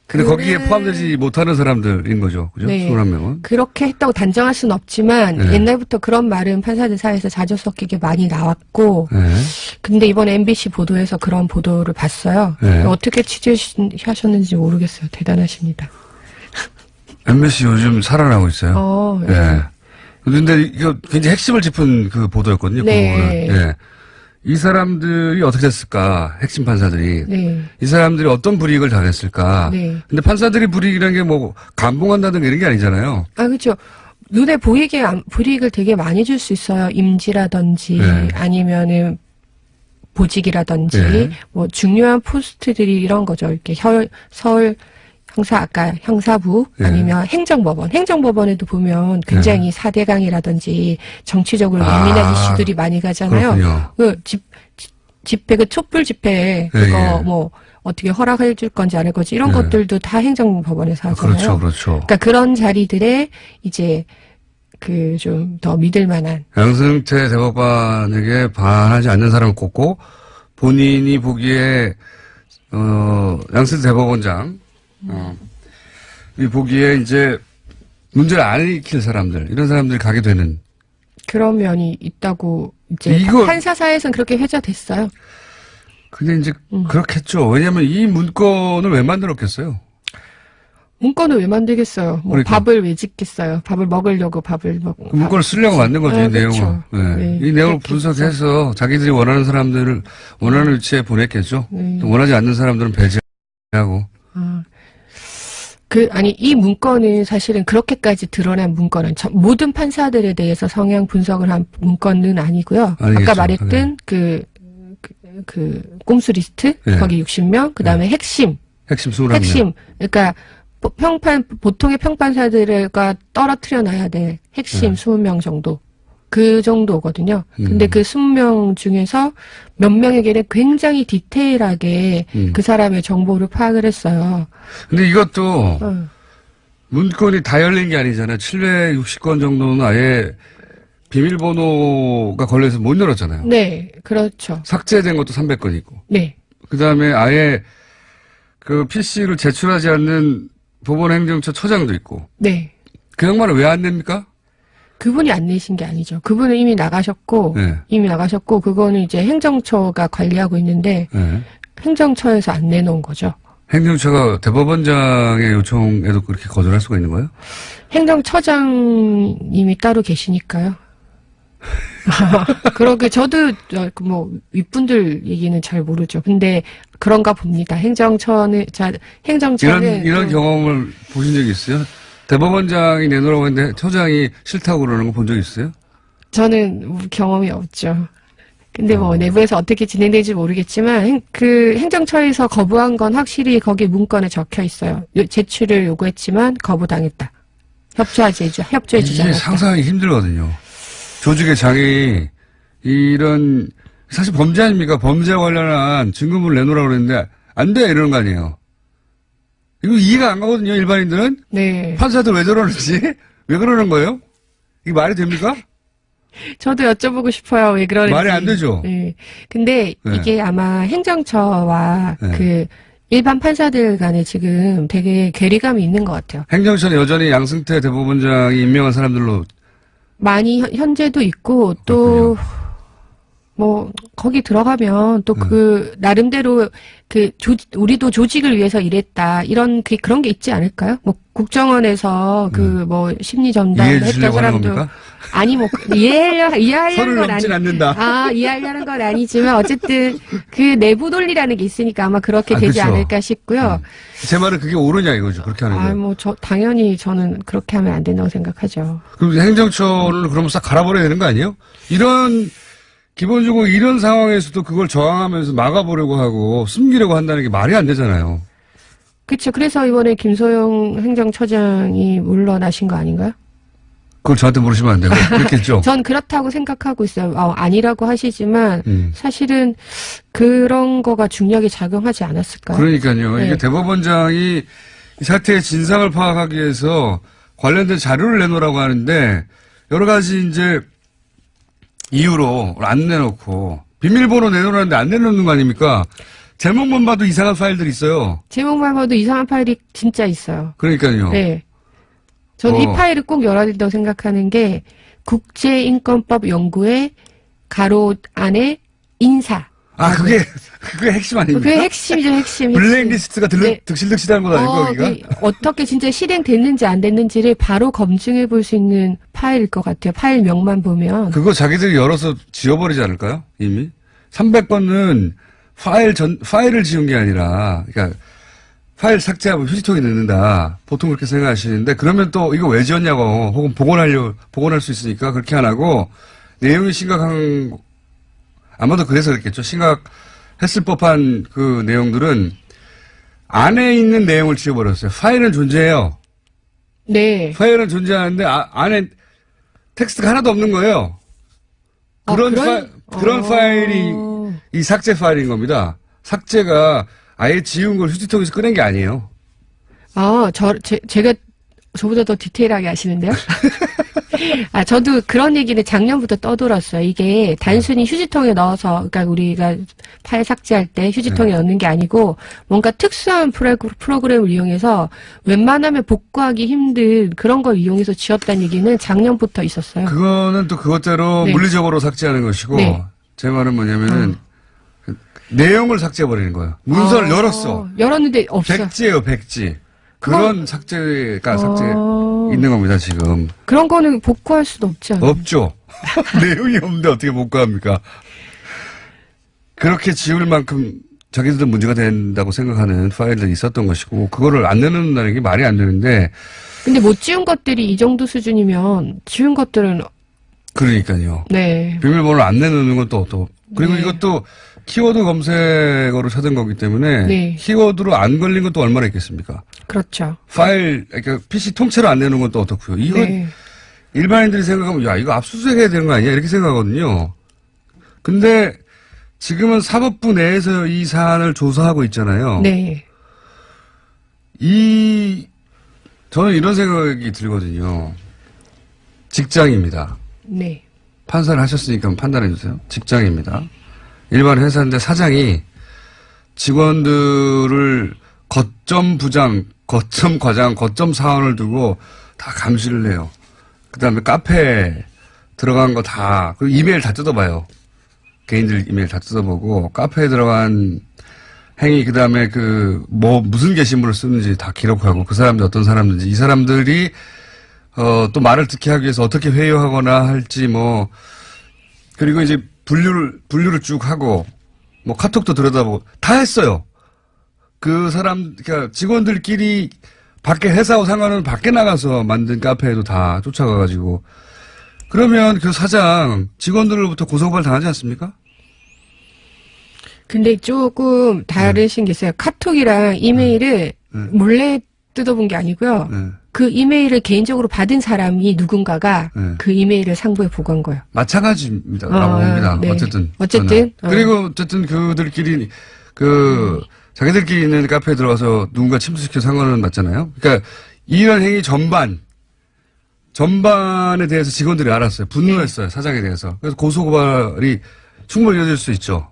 근데 거기에 포함되지 못하는 사람들인 거죠. 그죠? 네. 21명은. 그렇게 했다고 단정할 수는 없지만 네. 옛날부터 그런 말은 판사들 사이에서 자주 섞이게 많이 나왔고 네. 근데 이번에 MBC 보도에서 그런 보도를 봤어요. 네. 어떻게 취재하셨는지 모르겠어요. 대단하십니다. MBC 요즘 살아나고 있어요. 네. 네. 근데 이거 굉장히 핵심을 짚은 그 보도였거든요. 네. 그 부분은. 네. 이 사람들이 어떻게 됐을까? 핵심 판사들이. 네. 이 사람들이 어떤 불이익을 당했을까? 네. 근데 판사들이 불이익이라는 게 뭐 감봉한다든가 이런 게 아니잖아요. 그렇죠. 눈에 보이게 불이익을 되게 많이 줄 수 있어요. 임지라든지 네. 아니면은 보직이라든지 네. 뭐 중요한 포스트들이 이런 거죠. 이렇게 서울 형사부 네. 아니면 행정법원에도 보면 굉장히 4대강이라든지 정치적으로 예민한 이슈들이 많이 가잖아요. 그렇군요. 집회 촛불 집회 예, 그거 예. 뭐 어떻게 허락해 줄 건지 안 할 건지 이런 네. 것들도 다 행정법원에서 하잖아요. 그렇죠, 그렇죠. 그러니까 그런 자리들에 이제 그 좀 더 믿을 만한 양승태 대법관에게 반하지 않는 사람을 꼽고 본인이 보기에 양승태 대법원장 이 보기에 이제 문제를 안 일으킬 사람들 이런 사람들이 가게 되는 그런 면이 있다고 이제 이거- 판사사에서는 그렇게 회자됐어요. 근데 이제 그렇겠죠. 왜냐하면 이 문건을 왜 만들었겠어요? 문건을 왜 만들겠어요? 뭐 그러니까. 밥을 왜 짓겠어요? 밥을 먹으려고 밥을 먹. 그 문건을 쓰려고 만든 거죠, 이 내용을. 그렇죠. 네. 네, 이 내용을 그렇겠죠. 분석해서 자기들이 원하는 사람들을 원하는 위치에 보냈겠죠. 원하지 않는 사람들은 배제하고. 아니, 이 문건은 사실은 그렇게까지 드러난 문건은 모든 판사들에 대해서 성향 분석을 한 문건은 아니고요. 아니겠죠. 아까 말했던 네. 그 꼼수 리스트, 네. 거기 60명, 그 다음에 핵심. 핵심 21명. 핵심. 그러니까 보통의 평판사들과 떨어뜨려 놔야 될 핵심 20명 정도. 그 정도거든요. 근데 그 20명 중에서 몇 명에게는 굉장히 디테일하게 그 사람의 정보를 파악을 했어요. 근데 이것도 문건이 다 열린 게 아니잖아요. 760건 정도는 아예 비밀번호가 걸려서 못 열었잖아요. 네, 그렇죠. 삭제된 것도 300건 있고. 네. 그 다음에 아예 그 PC를 제출하지 않는 법원행정처 처장도 있고. 네. 그 양반은 왜 안 냅니까? 그분이 안 내신 게 아니죠. 그분은 이미 나가셨고, 네. 그거는 이제 행정처가 관리하고 있는데, 네. 행정처에서 안 내놓은 거죠. 행정처가 대법원장의 요청에도 그렇게 거절할 수가 있는 거예요? 행정처장님이 따로 계시니까요. 그러게 저도 뭐 윗분들 얘기는 잘 모르죠. 근데 그런가 봅니다. 행정처는 이런 경험을 보신 적이 있어요? 대법원장이 내놓으라고 했는데 처장이 싫다고 그러는 거 본 적 있어요? 저는 경험이 없죠. 근데 뭐 내부에서 어떻게 진행될지 모르겠지만 그 행정처에서 거부한 건 확실히 거기 문건에 적혀 있어요. 제출을 요구했지만 거부당했다. 협조해주지 이게 않았다. 상상하기 힘들거든요. 조직의 장이 이런 사실 범죄 아닙니까? 범죄와 관련한 증거물을 내놓으라고 그랬는데 안 돼 이러는 거 아니에요. 이거 이해가 안 가거든요. 일반인들은. 네. 판사들 왜 저러는지 왜 그러는 거예요? 이게 말이 됩니까? 저도 여쭤보고 싶어요. 왜 그러는지. 말이 안 되죠. 네. 근데 네. 이게 아마 행정처와 네. 그 일반 판사들 간에 지금 되게 괴리감이 있는 것 같아요. 행정처는 여전히 양승태 대법원장이 임명한 사람들로 많이 현재도 있고 또 뭐 거기 들어가면 또 그 나름대로 우리도 조직을 위해서 일했다 이런 그런 게 있지 않을까요? 뭐 국정원에서 뭐 심리 전담 이해해 했던 주려고 하는 사람도 겁니까? 아니 뭐 이해하려는 선을 건 넘진 아니 않는다. 이해하려는 건 아니지만 어쨌든 그 내부 논리라는 게 있으니까 아마 그렇게 되지 그렇죠. 않을까 싶고요. 제 말은 그게 옳으냐 이거죠. 그렇게 하는 게. 뭐 당연히 저는 그렇게 하면 안 된다고 생각하죠. 그럼 행정처를 그러면 싹 갈아버려야 되는 거 아니에요? 기본적으로 이런 상황에서도 그걸 저항하면서 막아보려고 하고 숨기려고 한다는 게 말이 안 되잖아요. 그렇죠. 그래서 이번에 김소영 행정처장이 물러나신 거 아닌가요? 그걸 저한테 물으시면 안 되고 그렇겠죠. 전 그렇다고 생각하고 있어요. 아니라고 하시지만 사실은 그런 거가 중요하게 작용하지 않았을까요? 그러니까요. 네. 이게 대법원장이 이 사태의 진상을 파악하기 위해서 관련된 자료를 내놓으라고 하는데 여러 가지 이제 이유로 안 내놓고 비밀번호 내놓으라는데 안 내놓는 거 아닙니까? 제목만 봐도 이상한 파일들이 있어요. 제목만 봐도 이상한 파일이 진짜 있어요. 그러니까요. 네. 저는 이 파일을 꼭 열어야 된다고 생각하는 게 국제인권법 연구의 가로 안에 인사. 그게 핵심 아닙니까? 그게 핵심이죠, 핵심. 블랙리스트가 득실득실하는 건 아니고 여기가? 어떻게 진짜 실행됐는지 안 됐는지를 바로 검증해 볼 수 있는 파일일 것 같아요. 파일명만 보면. 그거 자기들이 열어서 지워버리지 않을까요? 이미? 300건은 파일을 지운 게 아니라, 그러니까 파일 삭제하고 휴지통에 넣는다. 보통 그렇게 생각하시는데, 그러면 또 이거 왜 지웠냐고, 혹은 복원할 수 있으니까 그렇게 안 하고, 내용이 심각한, 아마도 그래서 그랬겠죠. 심각했을 법한 그 내용들은 안에 있는 내용을 지워버렸어요. 파일은 존재해요. 네. 파일은 존재하는데, 안에 텍스트가 하나도 없는 거예요. 그런 파일이 이 삭제 파일인 겁니다. 삭제가 아예 지운 걸 휴지통에서 꺼낸 게 아니에요. 제가 저보다 더 디테일하게 아시는데요? 저도 그런 얘기는 작년부터 떠돌았어요. 이게 단순히 휴지통에 넣어서, 그러니까 우리가 파일 삭제할 때 휴지통에 넣는 게 아니고, 뭔가 특수한 프로그램을 이용해서 웬만하면 복구하기 힘든 그런 걸 이용해서 지웠다는 얘기는 작년부터 있었어요. 그거는 또 그것대로 네. 물리적으로 삭제하는 것이고, 네. 제 말은 뭐냐면은, 그 내용을 삭제해버리는 거예요. 문서를 열었어. 열었는데 없어. 백지예요, 백지. 그런 삭제가 있는 겁니다, 지금. 그런 거는 복구할 수도 없지 않아요? 없죠. 내용이 없는데 어떻게 복구합니까? 그렇게 지울 만큼 자기들도 문제가 된다고 생각하는 파일들이 있었던 것이고, 그거를 안 내놓는다는 게 말이 안 되는데. 근데 못 지운 것들이 이 정도 수준이면 지운 것들은 그러니까요. 네. 비밀번호를 안 내놓는 건 또 그리고 네. 이것도 키워드 검색어로 찾은 거기 때문에 네. 키워드로 안 걸린 것도 얼마나 있겠습니까? 그렇죠. 파일, 그러니까 PC 통째로 안 내놓은 건 또 어떻고요? 이건 네. 일반인들이 생각하면 야 이거 압수수색해야 되는 거 아니야? 이렇게 생각하거든요. 근데 지금은 사법부 내에서 이 사안을 조사하고 있잖아요. 네. 저는 이런 생각이 들거든요. 직장입니다. 네. 판사를 하셨으니까 판단해 주세요. 직장입니다. 일반 회사인데 사장이 직원들을 거점 부장, 거점 과장, 거점 사원을 두고 다 감시를 해요. 그 다음에 카페 들어간 거 다, 그리고 이메일 다 뜯어봐요. 개인들 이메일 다 뜯어보고, 카페에 들어간 행위, 그 다음에 무슨 게시물을 쓰는지 다 기록하고, 그 사람들 어떤 사람들인지, 이 사람들이, 또 말을 듣게 하기 위해서 어떻게 회유하거나 할지 그리고 이제 분류를 쭉 하고, 카톡도 들여다보고, 다 했어요. 그러니까 직원들끼리 밖에 회사하고 상관은 밖에 나가서 만든 카페에도 다 쫓아가가지고, 그러면 그 사장 직원들로부터 고소고발 당하지 않습니까? 근데 조금 다르신 게 있어요. 카톡이랑 이메일을 몰래 뜯어본 게 아니고요. 네. 그 이메일을 개인적으로 받은 사람이 누군가가 네. 그 이메일을 상부에 보고한 거예요. 마찬가지입니다. 라고 봅니다. 네. 어쨌든. 그리고 어쨌든 그들끼리, 자기들끼리 있는 카페에 들어가서 누군가 침투시켜 상관은 맞잖아요. 그러니까 이런 행위 전반에 대해서 직원들이 알았어요. 분노했어요. 사장에 대해서. 그래서 고소고발이 충분히 이어질 수 있죠.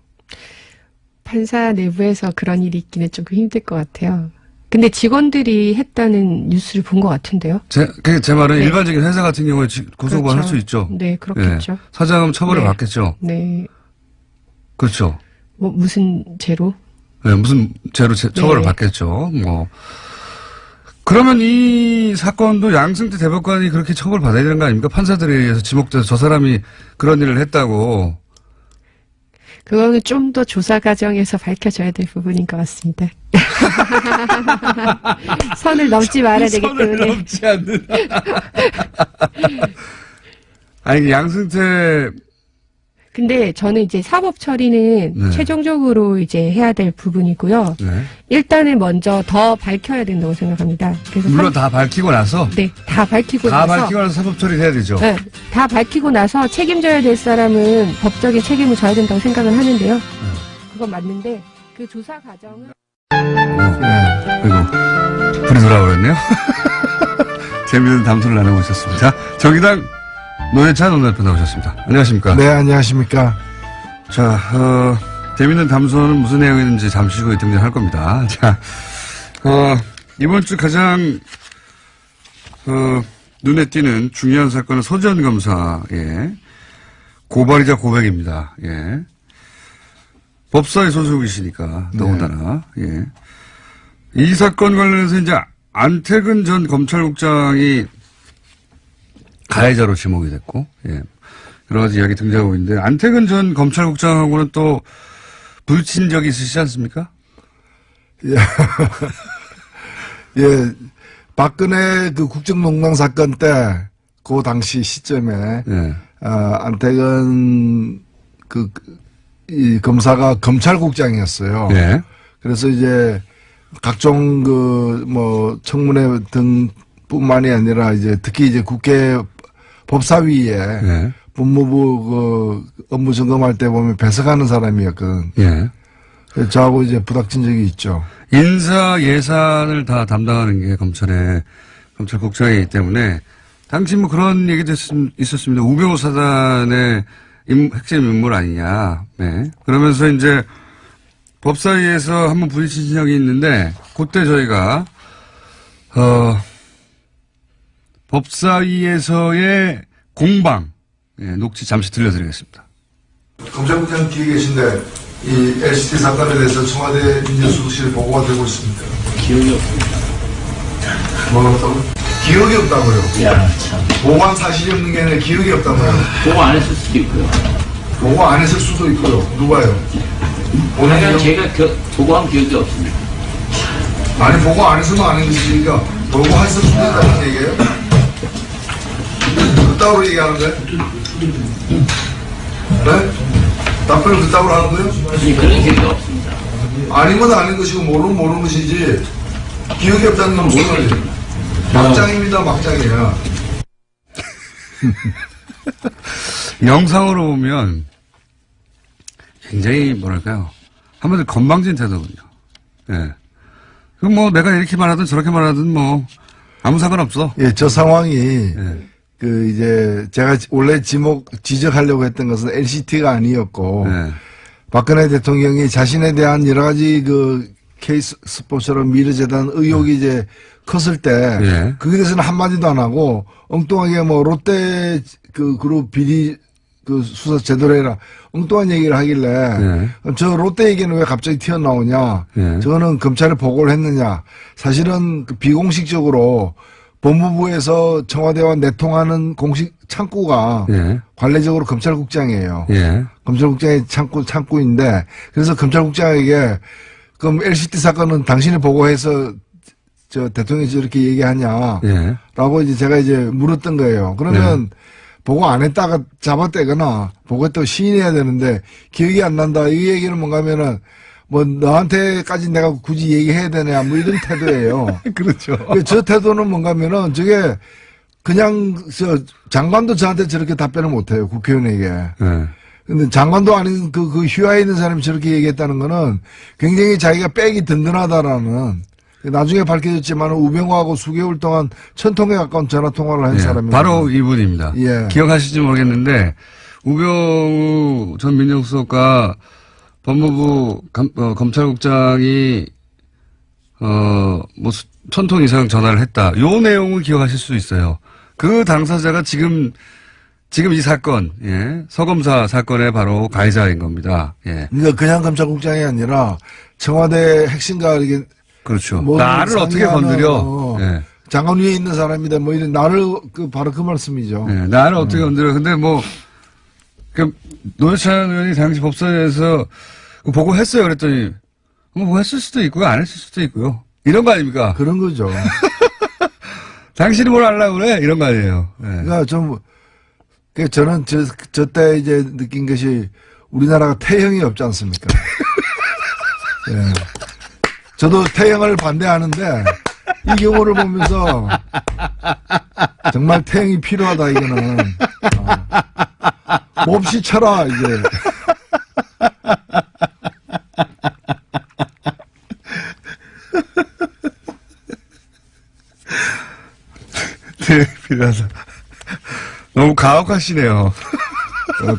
판사 내부에서 그런 일이 있기는 조금 힘들 것 같아요. 근데 직원들이 했다는 뉴스를 본 것 같은데요. 제 말은 네. 일반적인 회사 같은 경우에 고소고발 그렇죠. 할 수 있죠. 네, 그렇겠죠. 네. 사장은 처벌을 네. 받겠죠. 네. 그렇죠. 무슨 죄로? 네, 무슨 죄로 처벌을 받겠죠. 그러면 이 사건도 양승태 대법관이 그렇게 처벌 받아야 되는 거 아닙니까? 판사들에 의해서 지목돼서 저 사람이 그런 일을 했다고. 그거는 좀 더 조사 과정에서 밝혀져야 될 부분인 것 같습니다. 선을 넘지 말아야 되기 때문에. 선을 넘지 않는. 아니, 양승태. 근데 저는 이제 사법 처리는 네. 최종적으로 이제 해야 될 부분이고요. 네. 일단은 먼저 더 밝혀야 된다고 생각합니다. 그래서 물론 다 밝히고 나서. 네, 다 밝히고 다 나서. 밝히고 나서 사법 처리해야 되죠. 네, 다 밝히고 나서 책임져야 될 사람은 법적인 책임을 져야 된다고 생각은 하는데요. 그건 맞는데 그 조사 과정은 그리고 불이 돌아버렸네요. 재미있는 담소를 나누고 있었습니다. 정의당 노회찬 원내대표 나오셨습니다. 안녕하십니까? 네, 안녕하십니까? 자, 재미있는 담소는 무슨 내용인지 잠시 후에 등장할 겁니다. 자, 이번 주 가장 눈에 띄는 중요한 사건은 서지현 검사의 고발이자 고백입니다. 예. 법사위 소속이시니까 더군다나. 예. 이 사건 관련해서 이제 안태근 전 검찰국장이 가해자로 지목이 됐고, 예. 여러 가지 이야기 등장하고 있는데, 안태근 전 검찰국장하고는 또 부딪힌 적이 있으시지 않습니까? 예, 박근혜 그 국정농단 사건 때, 그 당시 시점에, 예. 안태근 이 검사가 검찰국장이었어요. 예. 그래서 이제 각종 청문회 등 뿐만이 아니라 이제 특히 이제 국회 법사위에 예. 법무부 업무 점검할 때 보면 배석하는 사람이었거든. 예. 저하고 이제 부닥친 적이 있죠. 인사 예산을 다 담당하는 게 검찰국장이기 때문에 당시 뭐 그런 얘기도 있었습니다. 우병우 사단의 핵심 인물 아니냐. 네. 그러면서 이제 법사위에서 한번 부딪힌 적이 있는데 그때 저희가 법사위에서의 공방 녹취 잠시 들려드리겠습니다. 검찰국장 뒤에 계신데 이 LCT 사건에 대해서 청와대 민정수석실에 보고가 되고 있습니다. 기억이 없습니다. 뭐가 없다고? 기억이 없다고요? 야, 참. 보고한 사실이 없는 게 아니라 기억이 없다고요? 보고 안 했을 수도 있고요. 보고 안 했을 수도 있고요. 누가요? 그냥 제가 보고한 기억이 없습니다. 아니 보고 안 했으면 안 했으니까 보고했을 수도 있다는 얘기예요? 그따구로 얘기하는 거예요? 네? 답변을 그따구로 하는 거예요? 아니, 그런 기억이 없습니다. 아니면 아닌 것이고 모르는 것이지 기억이 없다는 건 무슨 말이에요? 막장입니다. 막장이야. 영상으로 보면 굉장히 뭐랄까요. 한마디로 건방진 태도군요. 예. 그럼 뭐 내가 이렇게 말하든 저렇게 말하든 뭐 아무 상관없어. 예, 저 상황이 예. 그 이제 제가 원래 지적하려고 했던 것은 LCT가 아니었고 예. 박근혜 대통령이 자신에 대한 여러 가지 그 케이스 스포츠처럼 미르재단 의혹이 이제 컸을 때 예. 그에 대해서는 한마디도 안 하고 엉뚱하게 뭐 롯데 그 그룹 비리 그 수사 제대로 해라 엉뚱한 얘기를 하길래 예. 저 롯데 얘기는 왜 갑자기 튀어나오냐 예. 저거는 검찰에 보고를 했느냐 사실은 그 비공식적으로 법무부에서 청와대와 내통하는 공식 창구가 예. 관례적으로 검찰국장이에요. 예. 검찰국장의 창구인데 그래서 검찰국장에게 그럼 LCT 사건은 당신이 보고해서 저 대통령이 저렇게 얘기하냐 예. 라고 이제 제가 이제 물었던 거예요. 그러면 보고 안 했다가 잡아떼거나 보고했다고 시인해야 되는데 기억이 안 난다. 이 얘기는 뭔가 하면은 뭐 너한테까지 내가 굳이 얘기해야 되냐 뭐 이런 태도예요. 그렇죠. 저 태도는 뭔가 하면은 저게 그냥 저 장관도 저한테 저렇게 답변을 못해요. 국회의원에게. 예. 근데 장관도 아닌 그 휘하에 있는 사람이 저렇게 얘기했다는 거는 굉장히 자기가 백이 든든하다라는 나중에 밝혀졌지만 우병우하고 수개월 동안 1000통에 가까운 전화 통화를 한 예. 사람입니다. 바로 이분입니다. 예. 기억하실지 모르겠는데 우병우 전 민정수석과 법무부 검찰국장이 뭐 1000통 이상 전화를 했다. 요 내용을 기억하실 수 있어요. 그 당사자가 지금 이 사건, 예, 서검사 사건의 바로 가해자인 겁니다. 예. 그러니까 그냥 검찰국장이 아니라 청와대 핵심가 이게 그렇죠. 모든 나를 어떻게 건드려? 예. 장관 위에 있는 사람이다. 뭐 이런 나를 바로 그 말씀이죠. 예, 나를 어떻게 건드려? 근데 뭐 노회찬 의원이 당시 법사위에서 보고했어요. 그랬더니 뭐 했을 수도 있고요, 안 했을 수도 있고요. 이런 거 아닙니까? 그런 거죠. 당신이 뭘 하려고 그래? 이런 거 아니에요. 예. 그러니까 저는 저 때 이제 느낀 것이 우리나라가 태형이 없지 않습니까? 예. 저도 태형을 반대하는데 이 경우를 보면서 정말 태형이 필요하다 이거는 몹시 쳐라 이제. 네, 필요하다. 너무 가혹하시네요.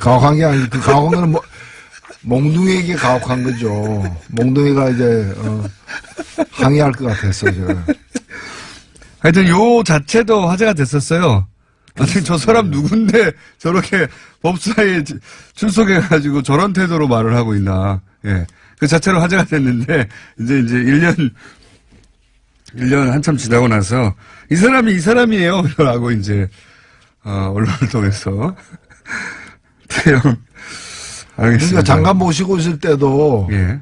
가혹한 게 아니고 그 가혹한 거는 몽둥이에게 가혹한 거죠. 몽둥이가 이제 항의할 것 같았어요. 제가. 하여튼 요 자체도 화제가 됐었어요. 아니 저 사람 누군데 저렇게 법사에 출석해가지고 저런 태도로 말을 하고 있나. 예. 그 자체로 화제가 됐는데 이제 1년 한참 지나고 나서 이 사람이 이 사람이에요. 라고 이제 언론을 통해서 태형 알겠습니다. 그러니까 장관 모시고 있을 때도 예.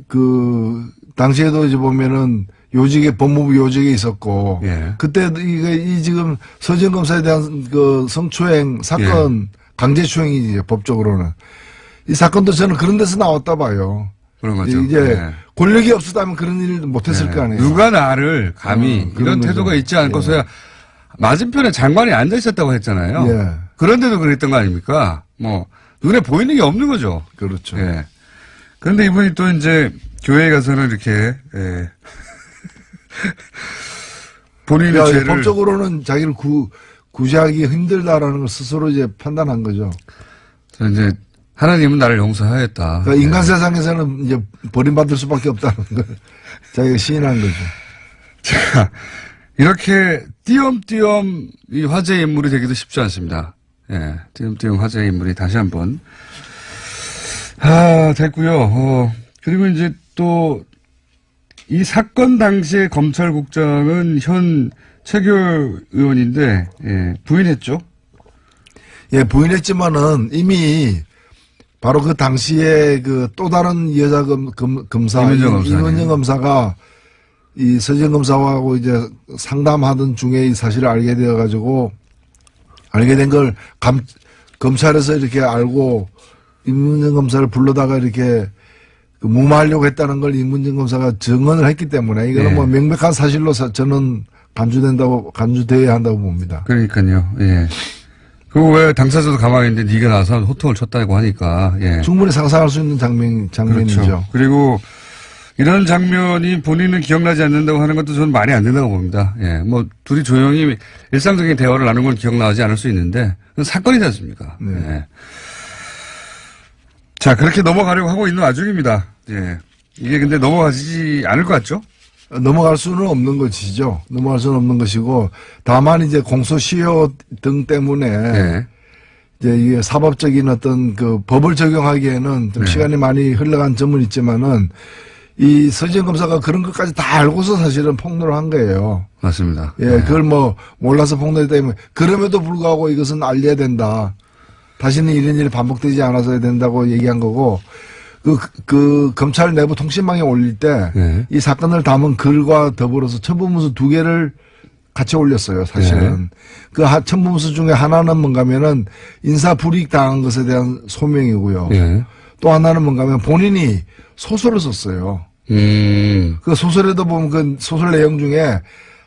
그 당시에도 이제 보면은 요직에 법무부 요직에 있었고 예. 그때 이 지금 서지현 검사에 대한 그 성추행 사건 강제추행이지 법적으로는 이 사건도 저는 그런 데서 나왔다 봐요. 그런 거죠. 이제 예. 권력이 없었다면 그런 일을 못했을 거 아니에요. 누가 나를 감히 그런 이런 태도가 거죠. 있지 않고서야 맞은편에 장관이 앉아 있었다고 했잖아요. 예. 그런데도 그랬던 거 아닙니까? 뭐 눈에 보이는 게 없는 거죠. 그렇죠. 예. 그런데 이분이 또 이제 교회에 가서는 이렇게, 예. 본인의 야, 죄를. 법적으로는 자기를 구제하기 힘들다라는 걸 스스로 이제 판단한 거죠. 이제 하나님은 나를 용서하였다. 그러니까 인간 세상에서는 이제 버림받을 수밖에 없다는 걸 자기가 시인한 거죠. 자, 이렇게 띄엄띄엄 이 화제의 인물이 되기도 쉽지 않습니다. 예, 띄엄띄엄 화제의 인물이 다시 한번. 됐고요. 그리고 이제 또 이 사건 당시에 검찰국장은 현 최규일 의원인데, 예, 부인했죠? 예, 부인했지만은 이미 바로 그 당시에 그 또 다른 여자 검사, 이문정 검사가 이 서지현 검사하고 이제 상담하던 중에 이 사실을 알게 되어가지고 알게 된 걸 검찰에서 이렇게 알고 이문정 검사를 불러다가 이렇게 무마하려고 했다는 걸 이문정 검사가 증언을 했기 때문에 이거는 네. 뭐 명백한 사실로 저는 간주되어야 한다고 봅니다. 그러니까요. 예. 그리고 왜 당사자도 가만히 있는데 네가 나와서 호통을 쳤다고 하니까. 예. 충분히 상상할 수 있는 장면이죠. 그렇죠. 그리고 이런 장면이 본인은 기억나지 않는다고 하는 것도 저는 말이 안 된다고 봅니다. 예. 뭐 둘이 조용히 일상적인 대화를 나눈 건 기억나지 않을 수 있는데 그건 사건이지 않습니까? 네. 예. 자, 그렇게 넘어가려고 하고 있는 와중입니다. 예. 이게 근데 넘어가지 않을 것 같죠? 넘어갈 수는 없는 것이죠. 넘어갈 수는 없는 것이고, 다만 이제 공소시효 등 때문에, 예. 이제 이게 사법적인 어떤 그 법을 적용하기에는 좀 네. 시간이 많이 흘러간 점은 있지만은, 이 서지현 검사가 그런 것까지 다 알고서 사실은 폭로를 한 거예요. 맞습니다. 예, 그걸 뭐 몰라서 폭로했다 면 그럼에도 불구하고 이것은 알려야 된다. 다시는 이런 일이 반복되지 않아서야 된다고 얘기한 거고, 그 검찰 내부 통신망에 올릴 때 이 네. 사건을 담은 글과 더불어서 첨부문서 2개를 같이 올렸어요, 사실은. 그 첨부문서 중에 하나는 뭔가면은 인사 불이익 당한 것에 대한 소명이고요. 예. 또 하나는 뭔가면 본인이 소설을 썼어요. 그 소설에도 보면 그 소설 내용 중에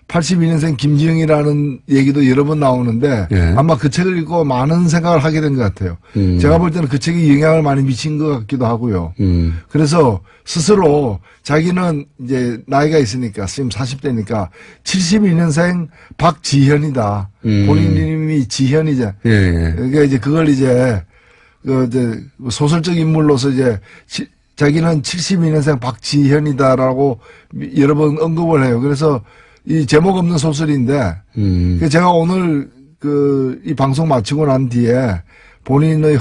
82년생 김지영이라는 얘기도 여러 번 나오는데 예. 아마 그 책을 읽고 많은 생각을 하게 된 것 같아요. 제가 볼 때는 그 책이 영향을 많이 미친 것 같기도 하고요. 그래서 스스로 자기는 이제 나이가 있으니까 지금 40대니까 72년생 박지현이다. 본인 이름이 지현이자. 예, 예. 그러니까 이제 그걸 이제 소설적 인물로서 이제 자기는 72년생 박지현이다라고 여러 번 언급을 해요. 그래서 이 제목 없는 소설인데, 제가 오늘 이 방송 마치고 난 뒤에 본인이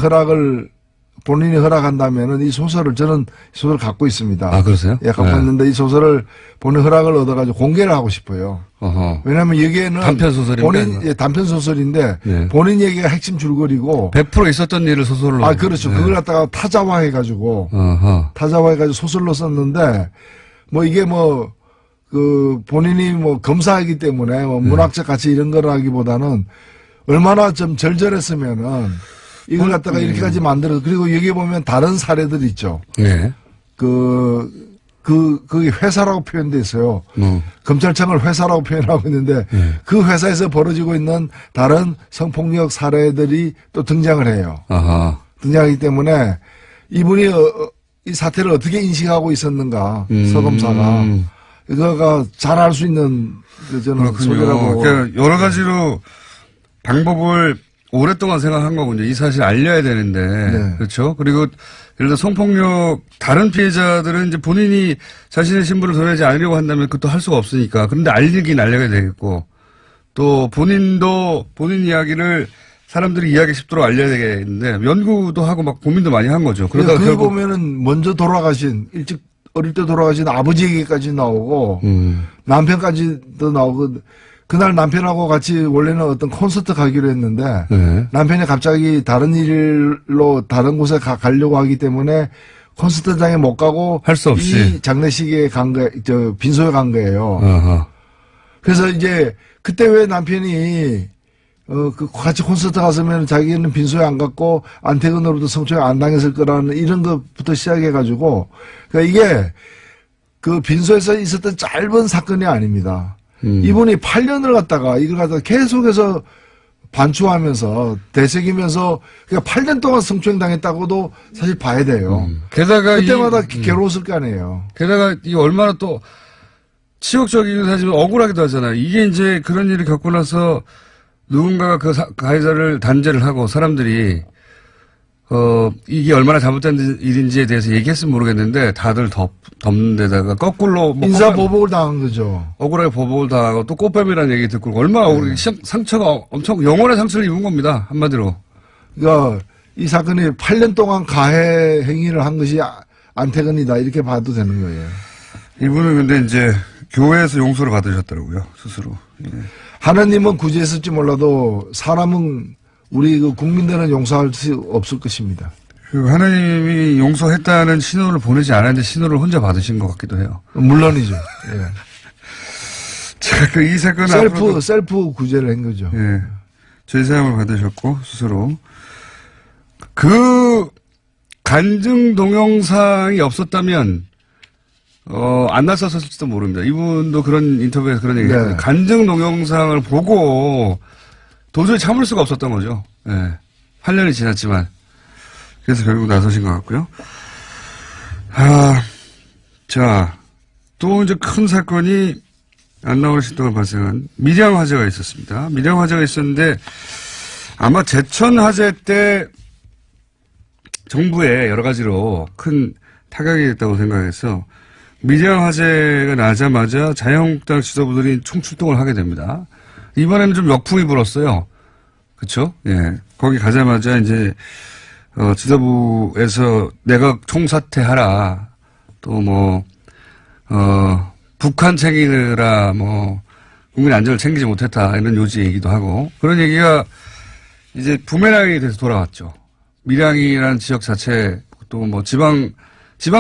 허락한다면은 이 소설을 저는 소설을 갖고 있습니다. 아, 그러세요? 예, 갖고 네. 있는데 이 소설을 본인 허락을 얻어가지고 공개를 하고 싶어요. 어허. 왜냐하면 여기에는 단편 소설인데? 예, 단편 소설인데 네. 본인 얘기가 핵심 줄거리고 100% 있었던 일을 소설로. 그렇죠. 네. 그걸 갖다가 타자화해가지고 어허. 소설로 썼는데 뭐 이게 본인이 검사이기 때문에 문학적 가치 이런 거라기보다는 얼마나 좀 절절했으면은 이걸 갖다가 이렇게까지 만들어서 그리고 여기 보면 다른 사례들 있죠. 네. 그게 회사라고 표현돼 있어요. 뭐. 검찰청을 회사라고 표현하고 있는데 그 회사에서 벌어지고 있는 다른 성폭력 사례들이 또 등장을 해요. 아하. 등장하기 때문에 이분이 이 사태를 어떻게 인식하고 있었는가 서검사가 그거가 잘 알 수 있는 저는 소개라고. 그러니까 여러 가지로 방법을 오랫동안 생각한 거군요. 이 사실 알려야 되는데. 네. 그렇죠? 그리고 예를 들어 성폭력 다른 피해자들은 이제 본인이 자신의 신분을 드러내지 않으려고 한다면 그것도 할 수가 없으니까. 그런데 알리긴 알려야 되겠고 또 본인도 본인 이야기를 사람들이 이해하기 쉽도록 알려야 되겠는데 연구도 하고 막 고민도 많이 한 거죠. 그러다가 그 결국 보면은 먼저 돌아가신 어릴 때 돌아가신 아버지 얘기까지 나오고 남편까지도 나오고 그날 남편하고 같이 원래는 어떤 콘서트 가기로 했는데 네. 남편이 갑자기 다른 일로 다른 곳에 가려고 하기 때문에 콘서트장에 못 가고 할 수 없이 이 장례식에 빈소에 간 거예요. 어허. 그래서 이제 그때 왜 남편이 같이 콘서트 갔으면 자기는 빈소에 안 갔고 안태근으로부터 성추행 안 당했을 거라는 이런 것부터 시작해가지고 그러니까 이게 그 빈소에서 있었던 짧은 사건이 아닙니다. 이분이 8년을 갖다가 이걸 갖다가 계속해서 반추하면서 되새기면서 그러니까 8년 동안 성추행 당했다고도 사실 봐야 돼요. 게다가 그때마다 괴로웠을 거 아니에요. 게다가 이 얼마나 또 치욕적이기도 하지만 억울하기도 하잖아요. 이게 이제 그런 일을 겪고 나서 누군가가 그 가해자를 단죄를 하고 사람들이 이게 얼마나 잘못된 일인지에 대해서 얘기했으면 모르겠는데 다들 덮는 데다가 거꾸로 뭐 인사보복을 당한 거죠. 억울하게 보복을 당하고 또 꽃뱀이라는 얘기 듣고 얼마나 억울하게 상처가 엄청 영혼의 상처를 입은 겁니다. 한마디로. 그러니까 이 사건이 8년 동안 가해 행위를 한 것이 안태근이다 이렇게 봐도 되는 거예요. 이분은 근데 이제 교회에서 용서를 받으셨더라고요. 스스로. 예. 하나님은 구제했을지 몰라도 사람은 우리 그 국민들은 용서할 수 없을 것입니다. 그 하나님이 용서했다는 신호를 보내지 않았는데 신호를 혼자 받으신 것 같기도 해요. 물론이죠. 예. 제가 그 이 사건은 셀프 구제를 한 거죠. 예. 죄사함을 받으셨고 스스로 그 간증 동영상이 없었다면 안 나섰을지도 모릅니다. 이분도 그런 인터뷰에서 그런 얘기했어요. 네. 간증 동영상을 보고 도저히 참을 수가 없었던 거죠. 예. 8년이 지났지만. 그래서 결국 나서신 것 같고요. 자, 또 이제 큰 사건이 안 나오신 동안 발생한 밀양 화재가 있었습니다. 밀양 화재가 있었는데 아마 제천 화재 때 정부에 여러 가지로 큰 타격이 됐다고 생각해서 밀양 화재가 나자마자 자유한국당 지도부들이 총출동을 하게 됩니다. 이번에는 좀 역풍이 불었어요. 그쵸? 예. 거기 가자마자 이제, 지도부에서 내각 총사퇴하라. 또 뭐, 북한 챙기느라 뭐, 국민 안전을 챙기지 못했다. 이런 요지 얘기도 하고. 그런 얘기가 이제 부메랑이 돼서 돌아왔죠. 밀양이라는 지역 자체, 또 뭐 지방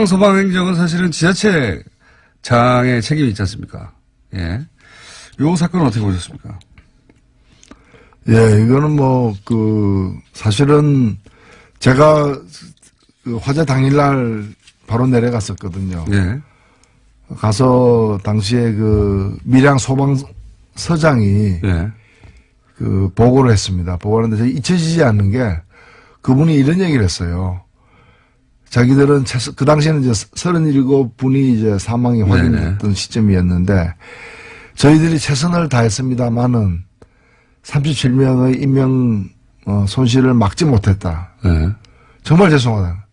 소방행정은 사실은 지자체장의 책임이 있지 않습니까? 예. 요 사건은 어떻게 보셨습니까? 예, 이거는 사실은 제가 그 화재 당일날 바로 내려갔었거든요. 예. 가서 당시에 그 밀양 소방서장이 예. 그 보고를 했습니다. 보고를 했는데 잊혀지지 않는 게 그분이 이런 얘기를 했어요. 자기들은 그 당시에는 이제 37분이 이제 사망이 확인됐던 시점이었는데 저희들이 최선을 다했습니다만은 37명의 인명 손실을 막지 못했다. 네. 정말 죄송하다.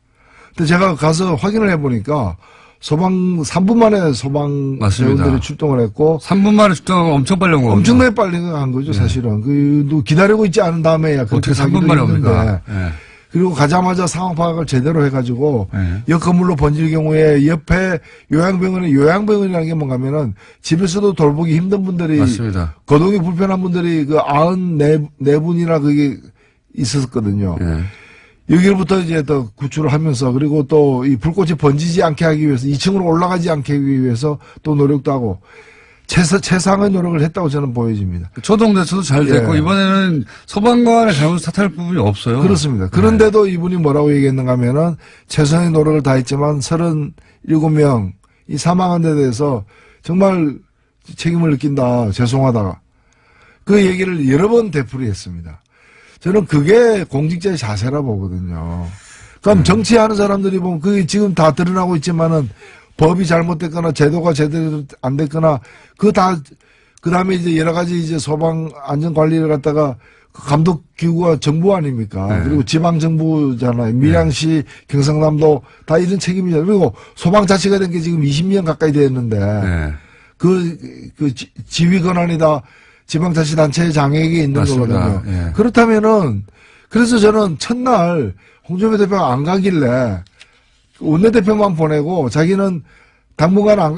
근데 제가 가서 확인을 해보니까 3분 만에 소방 대원들이 출동을 했고 3분 만에 출동하면 엄청 빨리 온 거거든요. 엄청나게 빨리 한 거죠, 사실은. 기다리고 있지 않은 다음에야 어떻게 3분 만에 옵니까? 네. 그리고 가자마자 상황 파악을 제대로 해가지고 네. 옆 건물로 번질 경우에 옆에 요양병원이라는 게 뭔가면은 집에서도 돌보기 힘든 분들이 맞습니다. 거동이 불편한 분들이 그 94분이나 그게 있었거든요. 네. 여기로부터 이제 더 구출을 하면서 그리고 또 이 불꽃이 번지지 않게 하기 위해서 2층으로 올라가지 않게 하기 위해서 또 노력도 하고 최상의 노력을 했다고 저는 보여집니다. 초동대처도 잘 됐고 예. 이번에는 소방관의 잘못 탓할 부분이 없어요. 그렇습니다. 그런데도 이분이 뭐라고 얘기했는가 하면은 최선의 노력을 다했지만 37명 이 사망한 데 대해서 정말 책임을 느낀다. 죄송하다. 그 얘기를 여러 번 되풀이했습니다. 저는 그게 공직자의 자세라 보거든요. 그럼 정치하는 사람들이 보면 그게 지금 다 드러나고 있지만은 법이 잘못됐거나 제도가 제대로 안 됐거나 그 다음에 이제 여러 가지 이제 소방 안전 관리를 갖다가 그 감독 기구가 정부 아닙니까? 네. 그리고 지방 정부잖아요. 밀양시, 경상남도 다 이런 책임이잖아요. 그리고 소방 자체가 된 게 지금 20년 가까이 됐는데 네. 지휘 권한이 다 지방자치단체의 장에게 있는 맞습니다. 거거든요. 예. 그렇다면은 그래서 저는 첫날 홍준표 대표가 안 가길래 원내대표만 보내고 자기는 당분간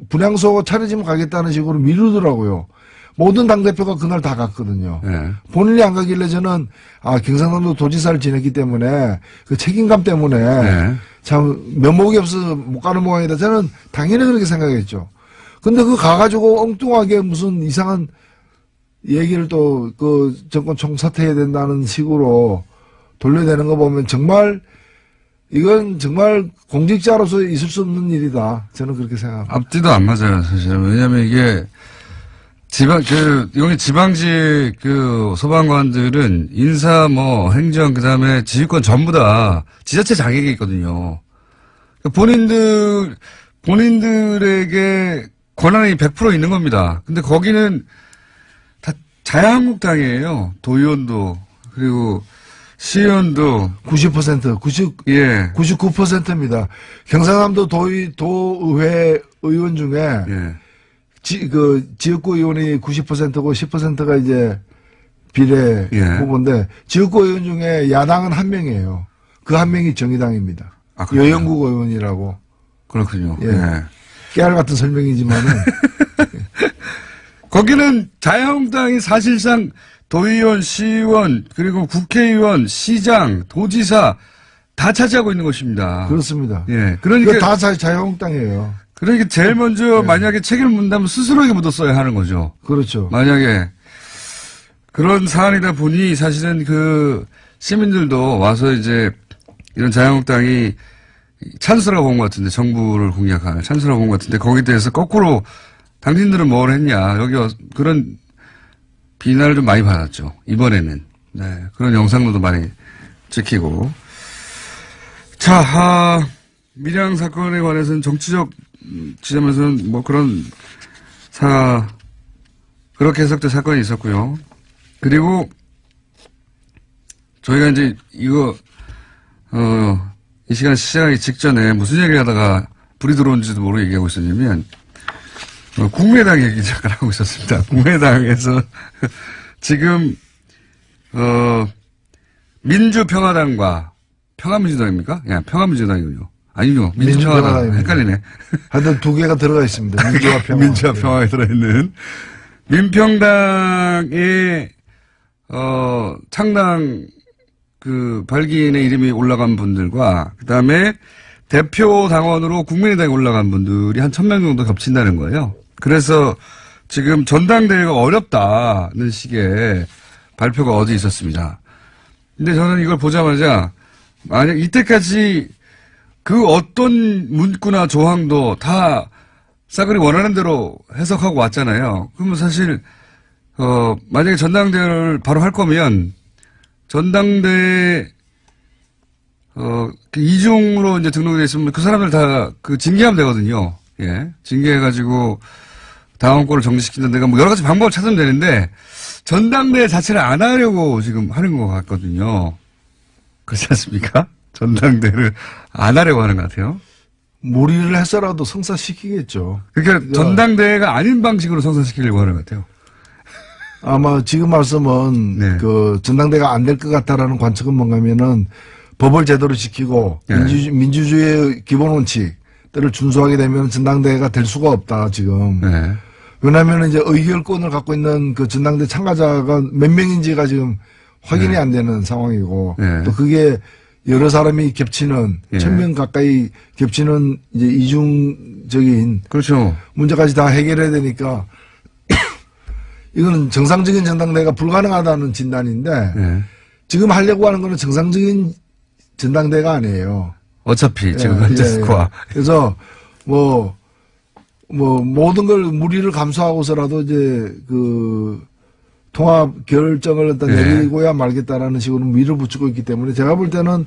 분향소 차려지면 가겠다는 식으로 미루더라고요. 모든 당대표가 그날 다 갔거든요. 네. 본인이 안 가길래 저는 경상남도 도지사를 지냈기 때문에 그 책임감 때문에 네. 참 면목이 없어서 못 가는 모양이다. 저는 당연히 그렇게 생각했죠. 근데 가가지고 엉뚱하게 무슨 이상한 얘기를 또 정권 총사퇴해야 된다는 식으로 돌려대는 거 보면 이건 정말 공직자로서 있을 수 없는 일이다. 저는 그렇게 생각합니다. 앞뒤도 안 맞아요, 사실은. 왜냐하면 이게 여기 지방직 소방관들은 인사, 행정, 그 다음에 지휘권 전부 다 지자체 자격이 있거든요. 본인들에게 권한이 100% 있는 겁니다. 근데 거기는 다 자유한국당이에요. 도의원도, 그리고 시의원도. 90%, 99%입니다. 경상남도 도의회 의원 중에 예. 지역구 의원이 90%고 10%가 이제 비례 예. 후보인데 지역구 의원 중에 야당은 한 명이에요. 그 한 명이 정의당입니다. 아, 그렇군요. 여영국 의원이라고. 그렇군요. 예. 예. 깨알 같은 설명이지만은 거기는 자유한국당이 사실상 도의원, 시의원, 그리고 국회의원, 시장, 도지사 다 차지하고 있는 것입니다. 그렇습니다. 예. 그거 그러니까 다 자유한국당이에요. 제일 먼저 만약에 책임을 묻는다면 스스로에게 묻었어야 하는 거죠. 그렇죠. 만약에 그런 사안이다 보니 사실은 시민들도 와서 이제 이런 자유한국당이 찬스라고 본 것 같은데, 정부를 공략할 찬스라고 본 것 같은데, 거기에 대해서 거꾸로 당신들은 뭘 했냐, 그런 비난을 좀 많이 받았죠. 이번에는. 네. 그런 영상들도 많이 찍히고. 자, 밀양 사건에 관해서는 정치적 지점에서는 그렇게 해석된 사건이 있었고요. 그리고 저희가 이제 이 시간 시작하기 직전에 무슨 얘기를 하다가 불이 들어온지도 모르게 얘기하고 있었냐면, 국민의당 얘기 잠깐 하고 있었습니다. 국민의당에서 지금, 민주평화당과 평화민주당입니까? 평화민주당이군요. 아니요. 민주평화당. 헷갈리네. 하여튼 두 개가 들어가 있습니다. 민주와 평화. 민주와 평화에 들어있는. 민평당의, 창당, 발기인의 이름이 올라간 분들과, 그 다음에 대표 당원으로 국민의당에 올라간 분들이 한 1000명 정도 겹친다는 거예요. 그래서 지금 전당대회가 어렵다는 식의 발표가 어제 있었습니다. 근데 저는 이걸 보자마자, 만약 이때까지 그 어떤 문구나 조항도 다 싸그리 원하는 대로 해석하고 왔잖아요. 그러면 사실, 만약에 전당대회를 바로 할 거면, 전당대회, 이중으로 이제 등록이 있으면 그 사람들 다 징계하면 되거든요. 예. 징계해가지고 당원권을 정지시키는 데가 여러 가지 방법을 찾으면 되는데, 전당대회 자체를 안 하려고 지금 하는 것 같거든요. 그렇지 않습니까? 전당대회를 안 하려고 하는 것 같아요. 무리를 해서라도 성사시키겠죠. 그러니까 전당대회가 아닌 방식으로 성사시키려고 하는 것 같아요. 아마 지금 말씀은 네. 전당대가 안 될 것 같다라는 관측은 뭔가면은 법을 제대로 지키고 네. 민주주의의 기본 원칙들을 준수하게 되면 전당대회가 될 수가 없다 지금. 네. 왜냐하면 이제 의결권을 갖고 있는 전당대 참가자가 몇 명인지가 지금 확인이 네. 안 되는 상황이고 네. 또 그게 여러 사람이 겹치는 네. 1000명 가까이 겹치는 이제 이중적인 그렇죠. 문제까지 다 해결해야 되니까 이거는 정상적인 전당대회가 불가능하다는 진단인데 네. 지금 하려고 하는 거는 정상적인 전당대회가 아니에요. 어차피 지금 현재 스코어. 그래서 모든 걸 무리를 감수하고서라도 이제 통합 결정을 일단 네. 내리고야 말겠다라는 식으로 밀어붙이고 있기 때문에 제가 볼 때는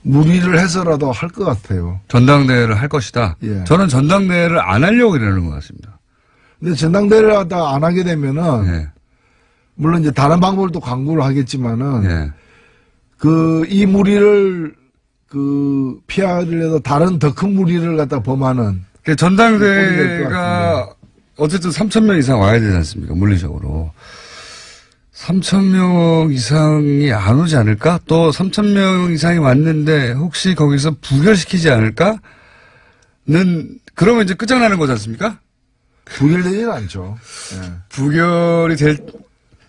무리를 해서라도 할 것 같아요. 전당대회를 할 것이다. 예. 저는 전당대회를 안 하려고 이러는 것 같습니다. 근데 전당대회를 하다 안 하게 되면은 예. 물론 이제 다른 방법을 또 강구를 하겠지만은 예. 이 무리를 피하려다 다른 더 큰 무리를 갖다 범하는 그 전당대회가 어쨌든 3,000명 이상 와야 되지 않습니까? 물리적으로. 3,000명 이상이 안 오지 않을까? 또 3,000명 이상이 왔는데 혹시 거기서 부결시키지 않을까? 그러면 이제 끝장나는 거지 않습니까? 부결되지는 않죠. 예. 부결이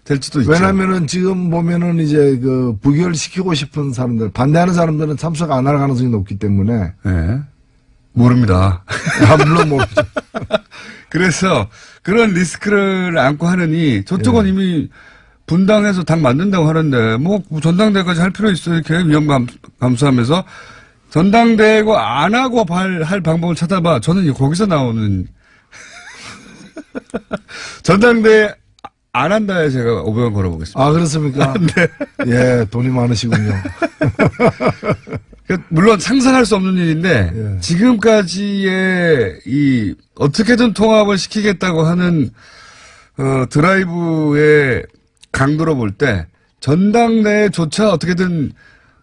될지도 있죠. 왜냐면은 지금 보면은 이제 부결시키고 싶은 사람들, 반대하는 사람들은 참석 안 할 가능성이 높기 때문에. 예. 모릅니다. 물론 모르죠. 그래서 그런 리스크를 안고 하느니 저쪽은 이미 분당해서 당 만든다고 하는데 전당대회까지 할 필요 있어요. 이렇게 위험 감수하면서 전당대회가 안 하고 할 방법을 찾아봐. 저는 거기서 나오는 전당대회 안 한다에 제가 500원 걸어보겠습니다. 아, 그렇습니까? 네. 예, 돈이 많으시군요. 물론 상상할 수 없는 일인데 예. 지금까지의 이 어떻게든 통합을 시키겠다고 하는 드라이브의 강도로 볼 때 전당대회조차 어떻게든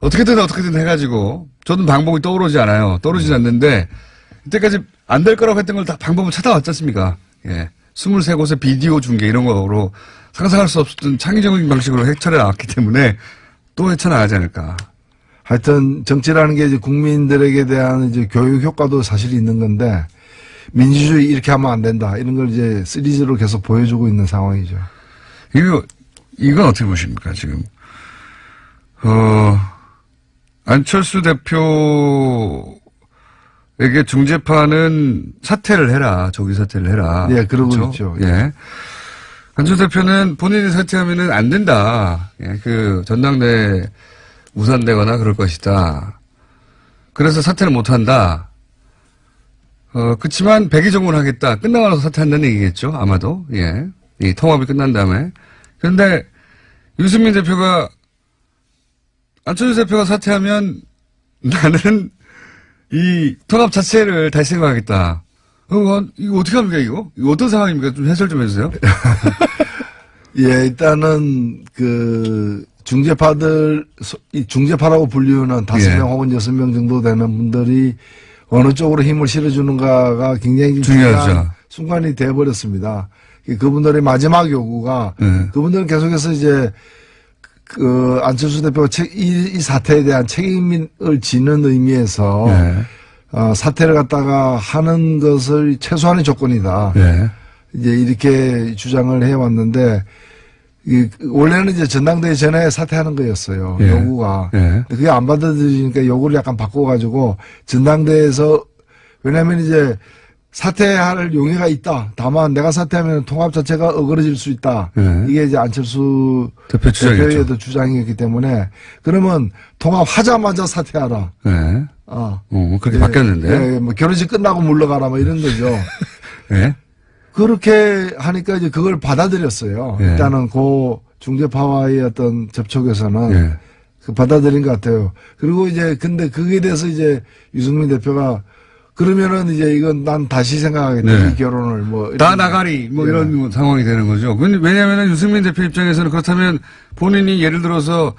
해가지고 저는 방법이 떠오르지 않아요. 떠오르지 않는데 이때까지 안 될 거라고 했던 걸 다 방법을 찾아왔지 않습니까? 예. 23곳의 비디오 중계 이런 거로 상상할 수 없었던 창의적인 방식으로 해철해 나왔기 때문에 또 헤쳐나가지 않을까. 하여튼 정치라는 게 이제 국민들에게 대한 이제 교육 효과도 사실 있는 건데 민주주의 이렇게 하면 안 된다. 이런 걸 이제 시리즈로 계속 보여주고 있는 상황이죠. 이건 어떻게 보십니까, 지금? 안철수 대표에게 중재파는 사퇴를 해라. 조기 사퇴를 해라. 예, 그러고 그렇죠? 있죠. 예. 안철수 대표는 본인이 사퇴하면은 안 된다. 예, 전당대회 무산되거나 그럴 것이다. 그래서 사퇴를 못 한다. 그치만 백의종군 하겠다. 끝나고 나서 사퇴한다는 얘기겠죠. 아마도. 예. 이 통합이 끝난 다음에. 그런데 유승민 대표가 안철수 대표가 사퇴하면 나는 이 통합 자체를 다시 생각하겠다. 이거 어떻게 합니까, 이거? 이거 어떤 상황입니까? 좀 해설 좀 해주세요. 예, 일단은 중재파라고 불리우는 5명 예. 혹은 6명 정도 되는 분들이 어느 쪽으로 힘을 실어주는가가 굉장히 중요하죠. 중요한 순간이 되어버렸습니다. 그분들의 마지막 요구가 그분들은 계속해서 이제 안철수 대표가 이 사태에 대한 책임을 지는 의미에서 사퇴를 갖다가 하는 것을 최소한의 조건이다. 이제 이렇게 주장을 해왔는데 원래는 이제 전당대회 전에 사퇴하는 거였어요. 요구가. 근데 그게 안 받아들이니까 요구를 약간 바꿔가지고 전당대회에서 왜냐하면 이제 사퇴할 용의가 있다. 다만 내가 사퇴하면 통합 자체가 어그러질 수 있다. 이게 이제 안철수 대표의 주장이었기 때문에 그러면 통합하자마자 사퇴하라. 그렇게 바뀌었는데. 예, 뭐 결혼식 끝나고 물러가라 뭐 이런 거죠. 예. 그렇게 하니까 이제 그걸 받아들였어요. 일단은 중재파와의 어떤 접촉에서는 받아들인 것 같아요. 그리고 이제 근데 거기에 대해서 이제 유승민 대표가 그러면은 이제 이건 난 다시 생각하겠다. 이 결혼을 뭐. 다 나가리 뭐 이런 상황이 되는 거죠. 왜냐하면 유승민 대표 입장에서는 그렇다면 본인이 예를 들어서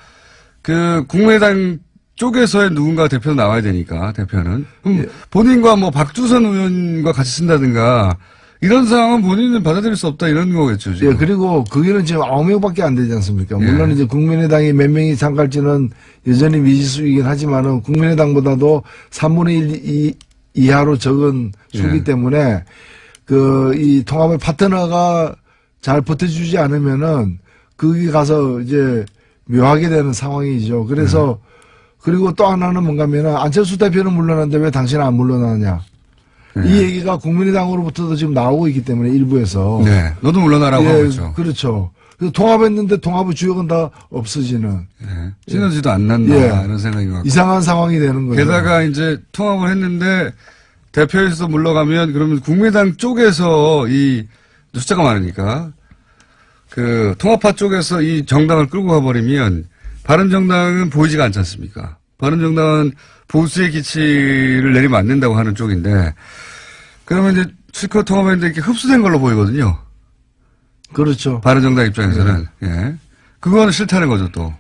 국민의당 쪽에서의 누군가 대표 나와야 되니까 대표는. 그럼 본인과 뭐 박주선 의원과 같이 쓴다든가 이런 상황은 본인은 받아들일 수 없다 이런 거겠죠. 지금. 예, 그리고 거기는 지금 9명밖에 안 되지 않습니까? 물론 이제 국민의당이 몇 명이 참가할지는 여전히 미지수이긴 하지만은 국민의당보다도 3분의 1 이하로 적은 수기 때문에 이 통합의 파트너가 잘 버텨주지 않으면은 거기 가서 이제 묘하게 되는 상황이죠. 그래서 그리고 또 하나는 뭔가 하면은 안철수 대표는 물러났는데 왜 당신은 안 물러나냐. 이 얘기가 국민의당으로부터도 지금 나오고 있기 때문에 일부에서. 네. 너도 물러나라고 하고 있죠. 그렇죠. 그래서 통합했는데 통합의 주역은 다 없어지는. 시너지도 안 난다. 이런 생각이 막. 이상한 상황이 되는 거죠. 게다가 이제 통합을 했는데 대표에서 물러가면 그러면 국민의당 쪽에서 이 숫자가 많으니까 통합파 쪽에서 이 정당을 끌고 가버리면 바른정당은 보이지가 않지 않습니까? 바른정당은 보수의 기치를 내리면 안 된다고 하는 쪽인데 그러면 이제 실컷 통합했는데 이렇게 흡수된 걸로 보이거든요. 그렇죠. 바른정당 입장에서는. 예. 그거는 싫다는 거죠, 또.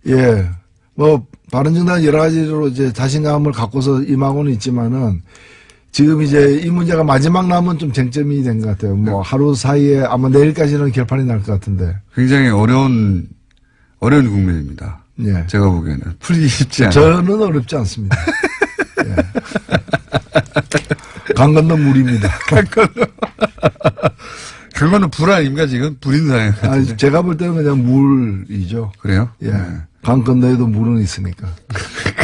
예. 뭐, 바른정당은 여러 가지로 이제 자신감을 갖고서 임하고는 있지만은 지금 이제 이 문제가 마지막 남은 좀 쟁점이 된 것 같아요. 뭐 하루 사이에 아마 내일까지는 결판이 날 것 같은데. 굉장히 어려운 국면입니다. 예. 제가 보기에는. 풀기 쉽지 않아요. 저는 어렵지 않습니다. 예. 강 건너 물입니다. 강 건너 불 아닙니까, 지금? 불인 상황. 아니, 제가 볼 때는 그냥 물이죠. 그래요? 예. 강 건너에도 물은 있으니까.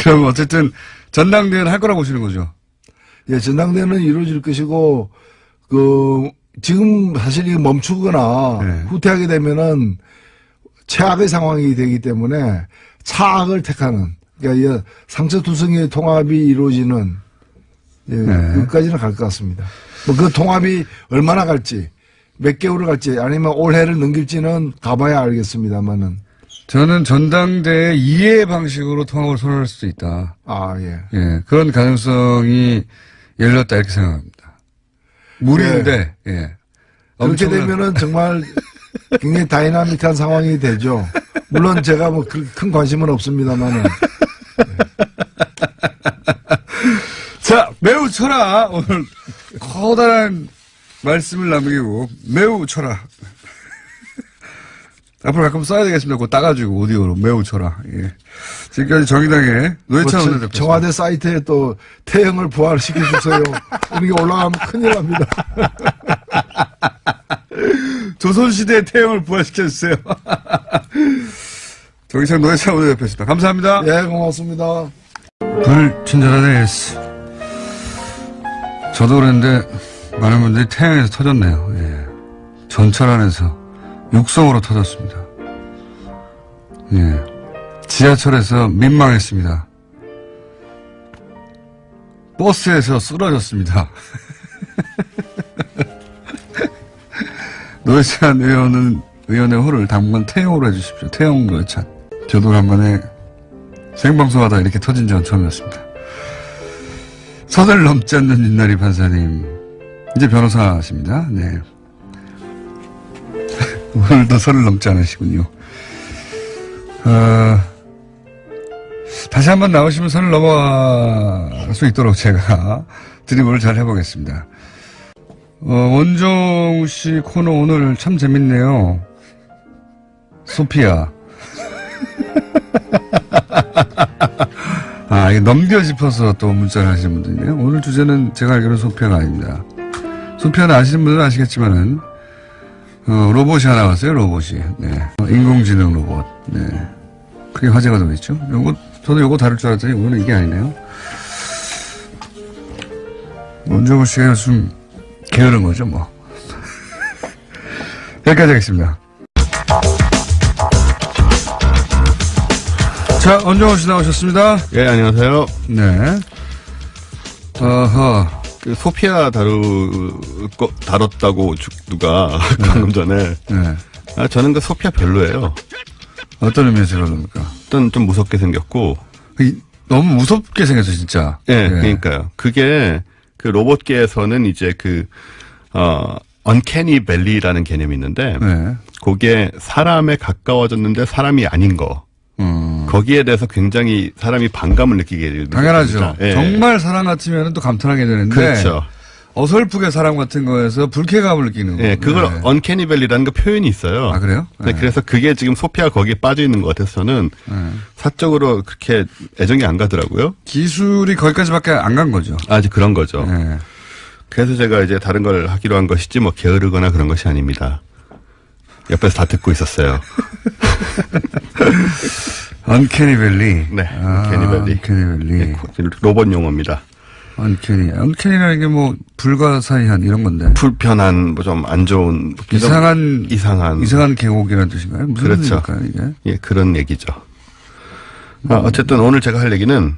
그럼 어쨌든 전당대회는 할 거라고 보시는 거죠? 예, 전당대회는 이루어질 것이고, 지금 사실 이거 멈추거나 후퇴하게 되면은 최악의 상황이 되기 때문에 차악을 택하는, 그러니까 상처투성이의 통합이 이루어지는, 끝까지는 갈 것 같습니다. 뭐 그 통합이 얼마나 갈지, 몇 개월을 갈지 아니면 올해를 넘길지는 가봐야 알겠습니다만은. 저는 전당대회 이해 방식으로 통합을 선언할 수도 있다. 아, 예. 예, 그런 가능성이 열렸다 이렇게 생각합니다. 무리인데, 예. 그렇게 되면은 정말 굉장히 다이나믹한 상황이 되죠. 물론 제가 뭐 큰 관심은 없습니다만은. 자, 매우 쳐라. 오늘 커다란 말씀을 남기고 매우 쳐라. 앞으로 가끔 써야 되겠습니다. 그거 따가지고 오디오로 매우 쳐라. 예. 지금까지 정의당의 노회찬 원내대표. 청와대 사이트에 또 태형을 부활시켜주세요. 이런 게 올라가면 큰일 납니다. 조선시대의 태형을 부활시켜주세요. 정의당 노회찬 원내대표였습니다. 감사합니다. 예, 고맙습니다. 불친절한 AS. 저도 그랬는데 많은 분들이 태양에서 터졌네요. 예. 전철 안에서 육성으로 터졌습니다. 예. 지하철에서 민망했습니다. 버스에서 쓰러졌습니다. 노회찬 의원의 호를 당분간 태용으로 해주십시오. 태용 노회찬. 저도 간만에 생방송하다 이렇게 터진 적은 처음이었습니다. 선을 넘지 않는 윤나리 판사님. 이제 변호사십니다. 네. 오늘도 선을 넘지 않으시군요. 다시 한번 나오시면 선을 넘어갈 수 있도록 제가 드리블을 잘 해보겠습니다. 원종우 씨 코너 오늘 참 재밌네요. 소피아. 이게 넘겨 짚어서 또 문자를 하시는 분들이네요. 오늘 주제는 제가 알기로는 소피아가 아닙니다. 소피아는 아시는 분들은 아시겠지만은, 로봇이 하나 왔어요, 로봇이. 네. 인공지능 로봇. 네. 크게 화제가 되고 있죠. 저도 요거 다룰 줄 알았더니 오늘은 이게 아니네요. 원종우 씨가 요즘 게으른 거죠, 뭐. 여기까지 하겠습니다. 자, 원종우 씨 나오셨습니다. 예, 안녕하세요. 네. 그 소피아 다뤘다고 누가 방금 전에. 네. 저는 그 소피아 별로예요. 어떤 의미에서 그럽니까? 일단 좀 무섭게 생겼고. 너무 무섭게 생겼어, 진짜. 예, 그러니까요. 그게 그 로봇계에서는 이제 언캐니 밸리라는 개념이 있는데. 네. 그게 사람에 가까워졌는데 사람이 아닌 거. 거기에 대해서 굉장히 사람이 반감을 느끼게 되는 당연하죠. 예. 정말 사람 같으면 또 감탄하게 되는데. 그렇죠. 어설프게 사람 같은 거에서 불쾌감을 느끼는 거예요. 예, 그걸 언캐니 밸리라는 그 표현이 있어요. 아, 그래요? 네. 그래서 그게 지금 소피아 거기에 빠져 있는 것 같아서는 사적으로 그렇게 애정이 안 가더라고요. 기술이 거기까지밖에 안 간 거죠. 아직 그런 거죠. 네. 그래서 제가 이제 다른 걸 하기로 한 것이지 뭐 게으르거나 그런 것이 아닙니다. 옆에서 다 듣고 있었어요. 언캐니 밸리. 네, 언캐니 밸리. 언캐니 밸리. 네, 로봇 용어입니다. 언캐니라는 게 뭐 불가사의한 이런 건데. 불편한 뭐 좀 안 좋은 이상한 계곡이라는 뜻인가요? 무슨 그렇죠. 뜻일까요, 이게? 예, 그런 얘기죠. 어쨌든 오늘 제가 할 얘기는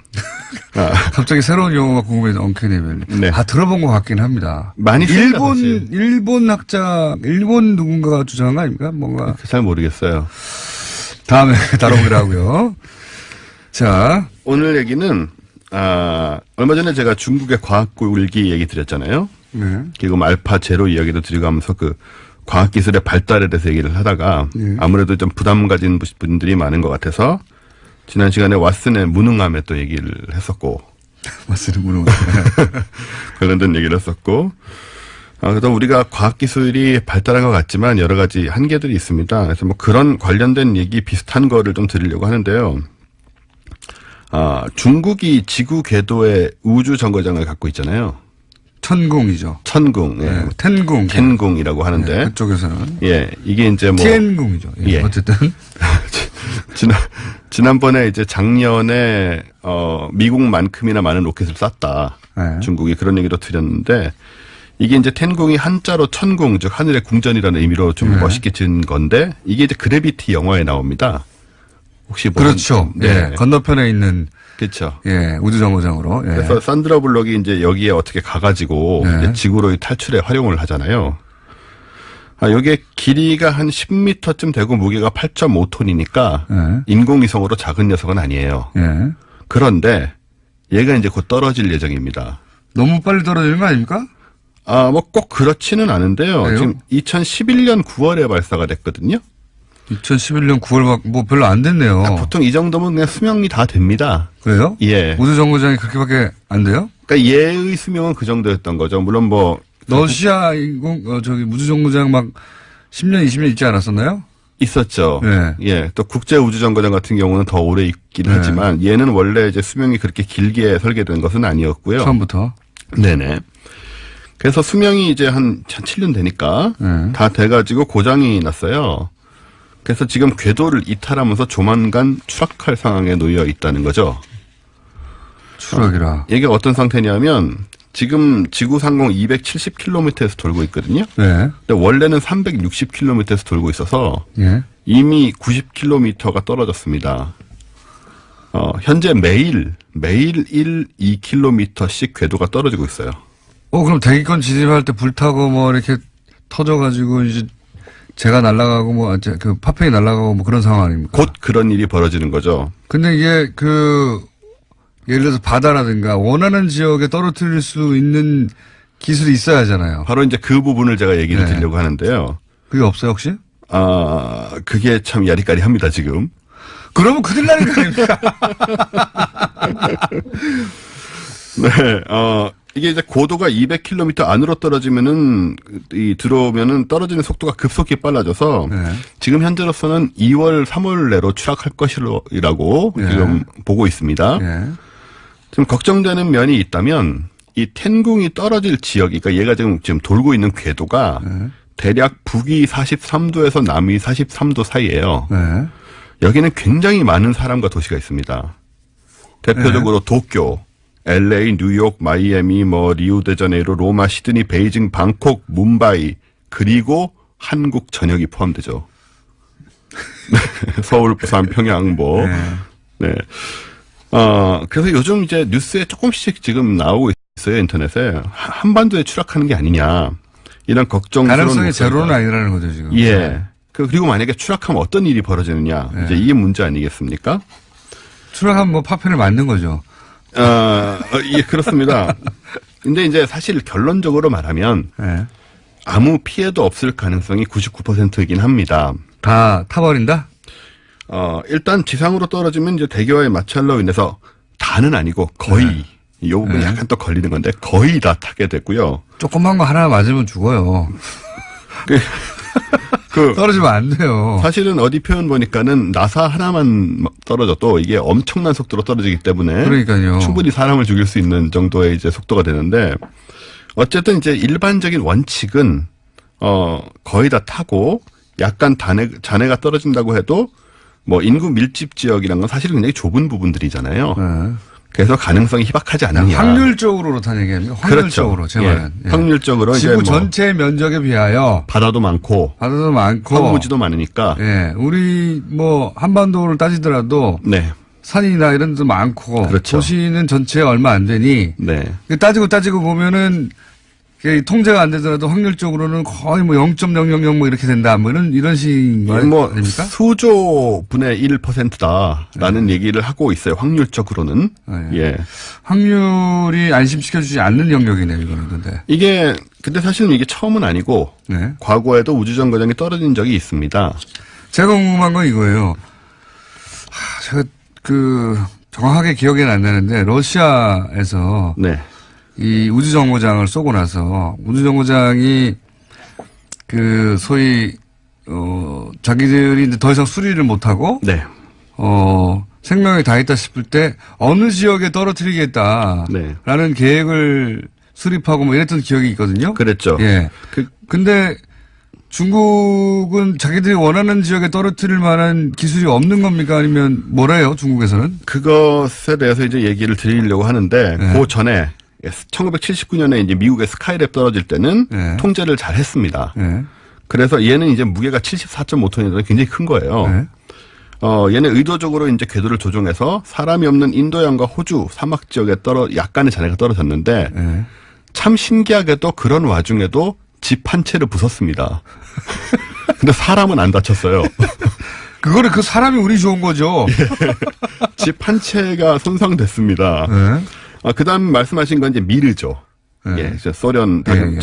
갑자기 새로운 용어가 궁금해서 언캐니 밸리. 네. 들어본 것 같긴 합니다. 많이 일본 학자, 일본 누군가가 주장한 거 아닙니까? 뭔가. 잘 모르겠어요. 다음에 다뤄보기로 하고요. 자. 오늘 얘기는, 얼마 전에 제가 중국의 과학굴기 얘기 드렸잖아요. 네. 그리고 알파 제로 이야기도 드리고 하면서 그 과학기술의 발달에 대해서 얘기를 하다가 네. 아무래도 좀 부담 가진 분들이 많은 것 같아서 지난 시간에 왓슨의 무능함에 또 얘기를 했었고. 왓슨의 무능함. 관련된 얘기를 했었고. 그래서 우리가 과학기술이 발달한 것 같지만 여러 가지 한계들이 있습니다. 그래서 뭐 그런 관련된 얘기 비슷한 거를 좀 드리려고 하는데요. 중국이 지구 궤도에 우주 정거장을 갖고 있잖아요. 천궁이죠. 천궁, 예. 네, 텐궁. 텐궁이라고 하는데. 네, 그쪽에서는. 예, 이게 이제 뭐. 티엔궁이죠. 예, 예. 어쨌든. 지난번에 이제 작년에, 미국만큼이나 많은 로켓을 쐈다. 네. 중국이 그런 얘기도 드렸는데, 이게 이제 텐궁이 한자로 천궁, 즉 하늘의 궁전이라는 의미로 좀 네. 멋있게 지은 건데, 이게 이제 그래비티 영화에 나옵니다. 혹시 뭐. 그렇죠. 네. 예. 건너편에 있는. 그렇죠. 예, 우주정거장으로. 예. 그래서 산드라 블록이 이제 여기에 어떻게 가가지고 네. 이제 지구로의 탈출에 활용을 하잖아요. 요게 길이가 한 10m쯤 되고 무게가 8.5톤이니까 예. 인공위성으로 작은 녀석은 아니에요. 예. 그런데 얘가 이제 곧 떨어질 예정입니다. 너무 빨리 떨어지는 거 아닙니까? 뭐 꼭 그렇지는 않은데요. 그래요? 지금 2011년 9월에 발사가 됐거든요. 2011년 9월 뭐 별로 안 됐네요. 보통 이 정도면 그냥 수명이 다 됩니다. 그래요? 예. 우주정거장이 그렇게밖에 안 돼요? 그러니까 얘의 수명은 그 정도였던 거죠. 물론 뭐 러시아 우주정거장 막 10년, 20년 있지 않았었나요? 있었죠. 네. 예. 또 국제 우주정거장 같은 경우는 더 오래 있긴 네. 하지만 얘는 원래 이제 수명이 그렇게 길게 설계된 것은 아니었고요. 처음부터. 네네. 그래서 수명이 이제 한 7년 되니까 네. 다 돼가지고 고장이 났어요. 그래서 지금 궤도를 이탈하면서 조만간 추락할 상황에 놓여 있다는 거죠. 추락이라. 이게 어떤 상태냐면 지금 지구 상공 270km에서 돌고 있거든요. 네. 근데 원래는 360km에서 돌고 있어서 예. 이미 90km가 떨어졌습니다. 현재 매일 2km씩 궤도가 떨어지고 있어요. 그럼 대기권 진입할 때 불타고 뭐 이렇게 터져가지고 이제 제가 날아가고 뭐 그 파편이 날아가고 뭐 그런 상황 아닙니까? 곧 그런 일이 벌어지는 거죠. 근데 이게 예를 들어서 바다라든가 원하는 지역에 떨어뜨릴 수 있는 기술이 있어야 하잖아요. 바로 이제 그 부분을 제가 얘기를 네. 드리려고 하는데요. 그게 없어요 혹시? 그게 참 야리까리합니다 지금. 그러면 큰일 나는 거 아닙니까? 네, 이게 이제 고도가 200km 안으로 떨어지면은, 들어오면은 떨어지는 속도가 급속히 빨라져서, 네. 지금 현재로서는 2월, 3월 내로 추락할 것이라고 네. 지금 보고 있습니다. 예. 지금 걱정되는 면이 있다면, 이 텐궁이 떨어질 지역이, 그러니까 얘가 지금 돌고 있는 궤도가, 네. 대략 북위 43도에서 남위 43도 사이예요. 네. 여기는 굉장히 많은 사람과 도시가 있습니다. 대표적으로 도쿄, LA, 뉴욕, 마이애미, 리우데자네이루, 로마, 시드니, 베이징, 방콕, 뭄바이, 그리고 한국 전역이 포함되죠. 서울, 부산, 평양, 네. 그래서 요즘 이제 뉴스에 조금씩 지금 나오고 있어요, 인터넷에. 한반도에 추락하는 게 아니냐. 이런 걱정스러운. 가능성이 목소리가. 제로는 아니라는 거죠, 지금. 예. 그리고 만약에 추락하면 어떤 일이 벌어지느냐. 네. 이제 이게 문제 아니겠습니까? 추락하면 뭐 파편을 맞는 거죠. 예, 그렇습니다. 근데 이제 사실 결론적으로 말하면 예. 아무 피해도 없을 가능성이 99%이긴 합니다. 다 타버린다? 일단 지상으로 떨어지면 이제 대기와의 마찰로 인해서 다는 아니고 거의 이 부분 네. 약간 또 걸리는 건데 거의 다 타게 되고요. 조그만 거 하나 맞으면 죽어요. 떨어지면 안 돼요. 사실은 어디 표현 보니까는 나사 하나만 떨어져도 이게 엄청난 속도로 떨어지기 때문에 그러니까요. 충분히 사람을 죽일 수 있는 정도의 이제 속도가 되는데 어쨌든 이제 일반적인 원칙은 거의 다 타고 약간 잔해가 떨어진다고 해도 뭐 인구 밀집 지역이란 건 사실은 굉장히 좁은 부분들이잖아요. 네. 그래서 가능성이 희박하지 않느냐. 확률적으로 그렇다는 얘기입니다. 확률적으로 그렇죠. 제 말은. 예. 확률적으로 지구 이제 뭐 전체 면적에 비하여 바다도 많고 바다도 많고 황무지도 많으니까 예, 우리 뭐 한반도를 따지더라도 네. 산이나 이런 데도 많고 그렇죠. 도시는 전체에 얼마 안 되니 네. 따지고 보면은 통제가 안 되더라도 확률적으로는 거의 뭐 0.000 뭐 이렇게 된다. 뭐 이런 식인 거 뭐 아닙니까? 수조 분의 1%다라는 얘기를 하고 있어요. 확률적으로는. 네. 예. 확률이 안심시켜주지 않는 영역이네요, 이거는 근데. 근데 사실은 이게 처음은 아니고 네. 과거에도 우주정거장이 떨어진 적이 있습니다. 제가 궁금한 건 이거예요. 제가 정확하게 기억에는 안 나는데 러시아에서 네. 이 우주정거장을 쏘고 나서 우주정거장이 소위 자기들이 이제 더 이상 수리를 못하고 네. 생명이 다 있다 싶을 때 어느 지역에 떨어뜨리겠다라는 네. 계획을 수립하고 뭐 이랬던 기억이 있거든요. 그랬죠. 예. 근데 중국은 자기들이 원하는 지역에 떨어뜨릴 만한 기술이 없는 겁니까? 아니면 뭐래요, 중국에서는? 그것에 대해서 이제 얘기를 드리려고 하는데, 네. 그 전에 1979년에 이제 미국의 스카이랩 떨어질 때는 네. 통제를 잘 했습니다. 예. 그래서 얘는 이제 무게가 74.5톤이라서 굉장히 큰 거예요. 네. 얘는 의도적으로 이제 궤도를 조종해서 사람이 없는 인도양과 호주 사막 지역에 약간의 잔해가 떨어졌는데, 예. 참 신기하게도 그런 와중에도 집 한 채를 부쉈습니다. 근데 사람은 안 다쳤어요. 그거는 그 사람이 운이 좋은 거죠. 집 한 채가 손상됐습니다. 네. 그다음 말씀하신 건 이제 미르죠. 네. 예, 이제 소련 예.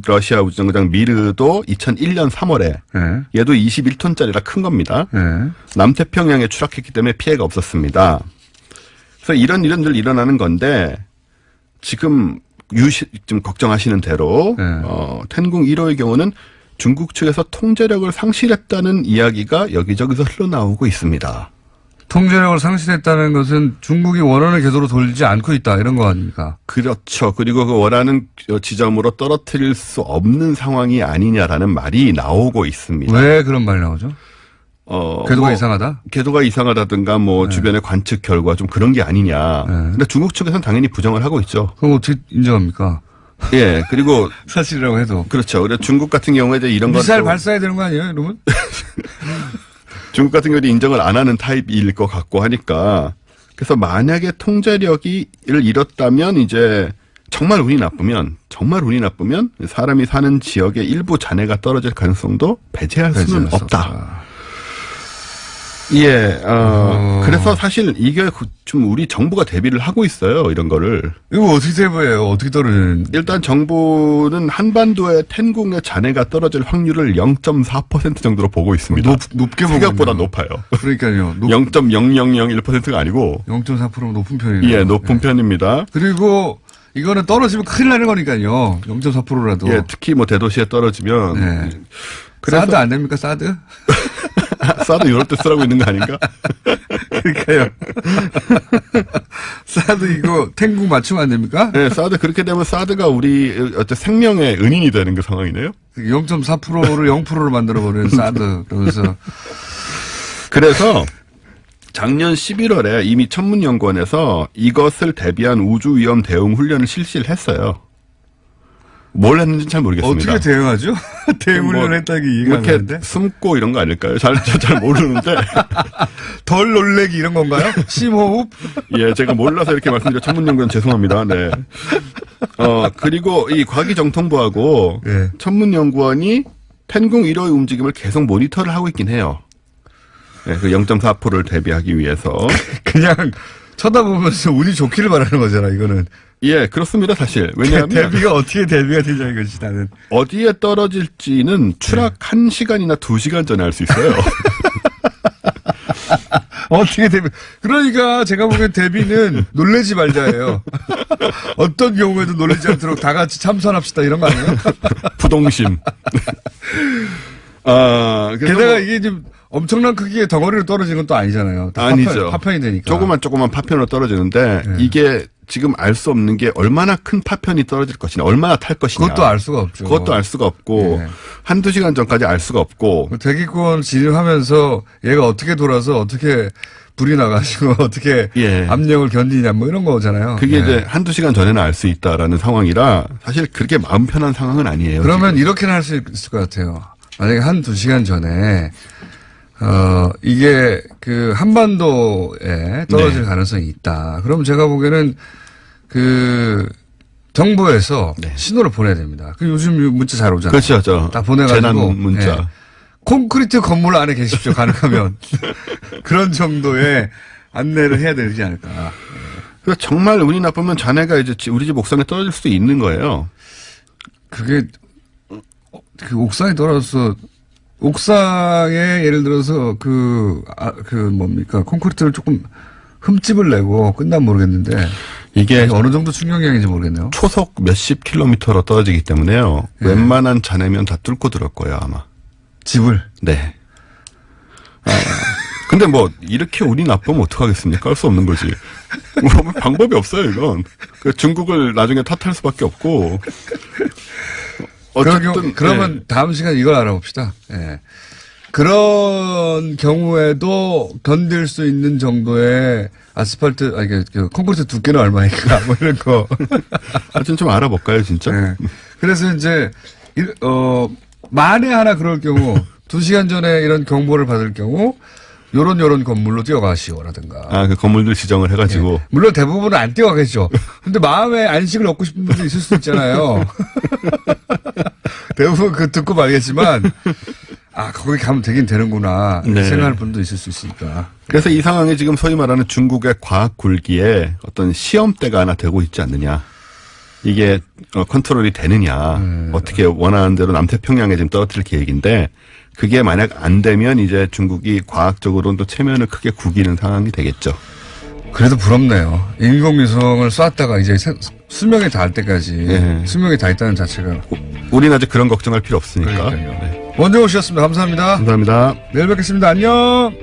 러시아 우주정거장 미르도 2001년 3월에 네. 얘도 21톤짜리라 큰 겁니다. 네. 남태평양에 추락했기 때문에 피해가 없었습니다. 그래서 이런 늘 일어나는 건데 지금 좀 걱정하시는 대로 네. 텐궁 1호의 경우는 중국 측에서 통제력을 상실했다는 이야기가 여기저기서 흘러나오고 있습니다. 통제력을 상실했다는 것은 중국이 원하는 궤도로 돌지 않고 있다 이런 거 아닙니까? 그렇죠. 그리고 그 원하는 지점으로 떨어뜨릴 수 없는 상황이 아니냐라는 말이 나오고 있습니다. 왜 그런 말이 나오죠? 궤도가 이상하다? 궤도가 이상하다든가 주변의 관측 결과 좀 그런 게 아니냐. 근데 중국 측에서는 당연히 부정을 하고 있죠. 그럼 어떻게 인정합니까? 예. 그리고 사실이라고 해도. 그렇죠. 그래서 중국 같은 경우에 이제 이런 미사일 것도 발사해야 되는 거 아니에요, 여러분? 중국 같은 경우는 인정을 안 하는 타입일 것 같고 하니까 그래서 만약에 통제력을 잃었다면 이제 정말 운이 나쁘면 사람이 사는 지역의 일부 잔해가 떨어질 가능성도 배제할 수는 없다. 예, 그래서 사실 이게 좀 우리 정부가 대비를 하고 있어요, 이런 거를. 이거 어떻게 대비해요? 어떻게 떨어지는? 일단 정부는 한반도에 텐궁의 잔해가 떨어질 확률을 0.4% 정도로 보고 있습니다. 높게 보고 생각보다 있네요. 높아요. 그러니까요. 0.0001%가 아니고 0.4%면 높은 편이네요. 예, 높은 편입니다. 그리고 이거는 떨어지면 큰일 나는 거니까요. 0.4%라도. 예, 특히 대도시에 떨어지면. 네. 그래서 사드 안 됩니까? 사드? 사드 이럴 때 쓰라고 있는 거 아닌가? 그러니까요. 사드 이거 텐궁 맞추면 안 됩니까? 네, 사드 그렇게 되면 사드가 우리 생명의 은인이 되는 그 상황이네요. 0.4%를 0%로 만들어버리는 사드. 그래서 작년 11월에 이미 천문연구원에서 이것을 대비한 우주위험 대응 훈련을 실시를 했어요. 뭘 했는지는 잘 모르겠습니다. 어떻게 대응하죠? 대응훈련을 했다기 이해가 안 이렇게 되는데. 숨고 이런 거 아닐까요? 잘 모르는데. 덜 놀래기 이런 건가요? 심호흡? 예, 제가 몰라서 이렇게 말씀드려 천문연구원 죄송합니다. 네. 그리고 이 과기정통부하고 예. 천문연구원이 텐궁 1호의 움직임을 계속 모니터를 하고 있긴 해요. 네, 그 0.4%를 대비하기 위해서. 그냥 쳐다보면서 운이 좋기를 바라는 거잖아, 이거는. 예, 그렇습니다, 사실. 왜냐하면 대비가 어떻게 대비가 되냐 이것이 나는. 어디에 떨어질지는 추락 1시간이나 2시간 전에 알 수 있어요. 어떻게 대비. 그러니까 제가 보기엔 대비는 놀래지 말자예요. 어떤 경우에도 놀라지 않도록 다 같이 참선합시다 이런 거 아니에요? 부동심. 게다가 이게 좀 엄청난 크기의 덩어리로 떨어지는 건 또 아니잖아요. 아니죠. 파편이 되니까. 조그만 파편으로 떨어지는데 이게 지금 알 수 없는 게 얼마나 큰 파편이 떨어질 것이냐, 얼마나 탈 것이냐. 그것도 알 수가 없죠. 그것도 알 수가 없고 예. 한두 시간 전까지 알 수가 없고. 대기권 진입하면서 얘가 어떻게 돌아서 어떻게 불이 나가지고 어떻게 예. 압력을 견디냐 뭐 이런 거잖아요. 그게 네. 이제 한두 시간 전에는 알 수 있다라는 상황이라 사실 그렇게 마음 편한 상황은 아니에요. 그러면 지금. 이렇게는 할 수 있을 것 같아요. 만약에 한두 시간 전에 이게 그 한반도에 떨어질 네. 가능성이 있다. 그럼 제가 보기에는 그 정부에서 네. 신호를 보내야 됩니다. 그 요즘 문자 잘 오잖아요. 그렇죠. 딱 보내가지고 재난 문자. 예. 콘크리트 건물 안에 계십시오. 가능하면 그런 정도의 안내를 해야 되지 않을까. 그래서 정말 운이 나쁘면 잔해가 이제 우리 집 옥상에 떨어질 수도 있는 거예요. 그게 그 옥상에 떨어져서 옥상에 예를 들어서 그 뭡니까 콘크리트를 조금 흠집을 내고 끝나면 모르겠는데 이게 어느 정도 충격량인지 모르겠네요. 초속 몇십 킬로미터로 떨어지기 때문에요. 네. 웬만한 잔해면 다 뚫고 들어올 거예요, 아마. 집을. 네. 근데 이렇게 운이 나쁘면 어떡하겠습니까? 할 수 없는 거지. 방법이 없어요, 이건. 중국을 나중에 탓할 수밖에 없고. 어쨌든. 그러면 네. 다음 시간 이걸 알아봅시다. 예. 그런 경우에도 견딜 수 있는 정도의 아스팔트, 콘크리트 두께는 얼마니까, 뭐 이런 거. 하여튼 좀 알아볼까요, 진짜? 예. 그래서 이제, 만에 하나 그럴 경우, 2시간 전에 이런 경보를 받을 경우, 요런 건물로 뛰어가시오라든가. 그 건물들 지정을 해가지고. 예. 물론 대부분은 안 뛰어가겠죠. 근데 마음에 안식을 얻고 싶은 분도 있을 수 있잖아요. 대부분 그 듣고 말겠지만, 아, 거기 가면 되긴 되는구나. 네. 생각할 분도 있을 수 있으니까. 그래서 이 상황이 지금 소위 말하는 중국의 과학 굴기에 어떤 시험대가 하나 되고 있지 않느냐. 이게 컨트롤이 되느냐. 어떻게 원하는 대로 남태평양에 지금 떨어뜨릴 계획인데 그게 만약 안 되면 이제 중국이 과학적으로는 또 체면을 크게 구기는 상황이 되겠죠. 그래도 부럽네요. 인공위성을 쐈다가 이제 수명이 닿을 때까지 네. 수명이 다 있다는 자체가. 우리는 아직 그런 걱정할 필요 없으니까. 그러니까요. 네. 원정호 씨였습니다. 감사합니다. 감사합니다. 내일 뵙겠습니다. 안녕.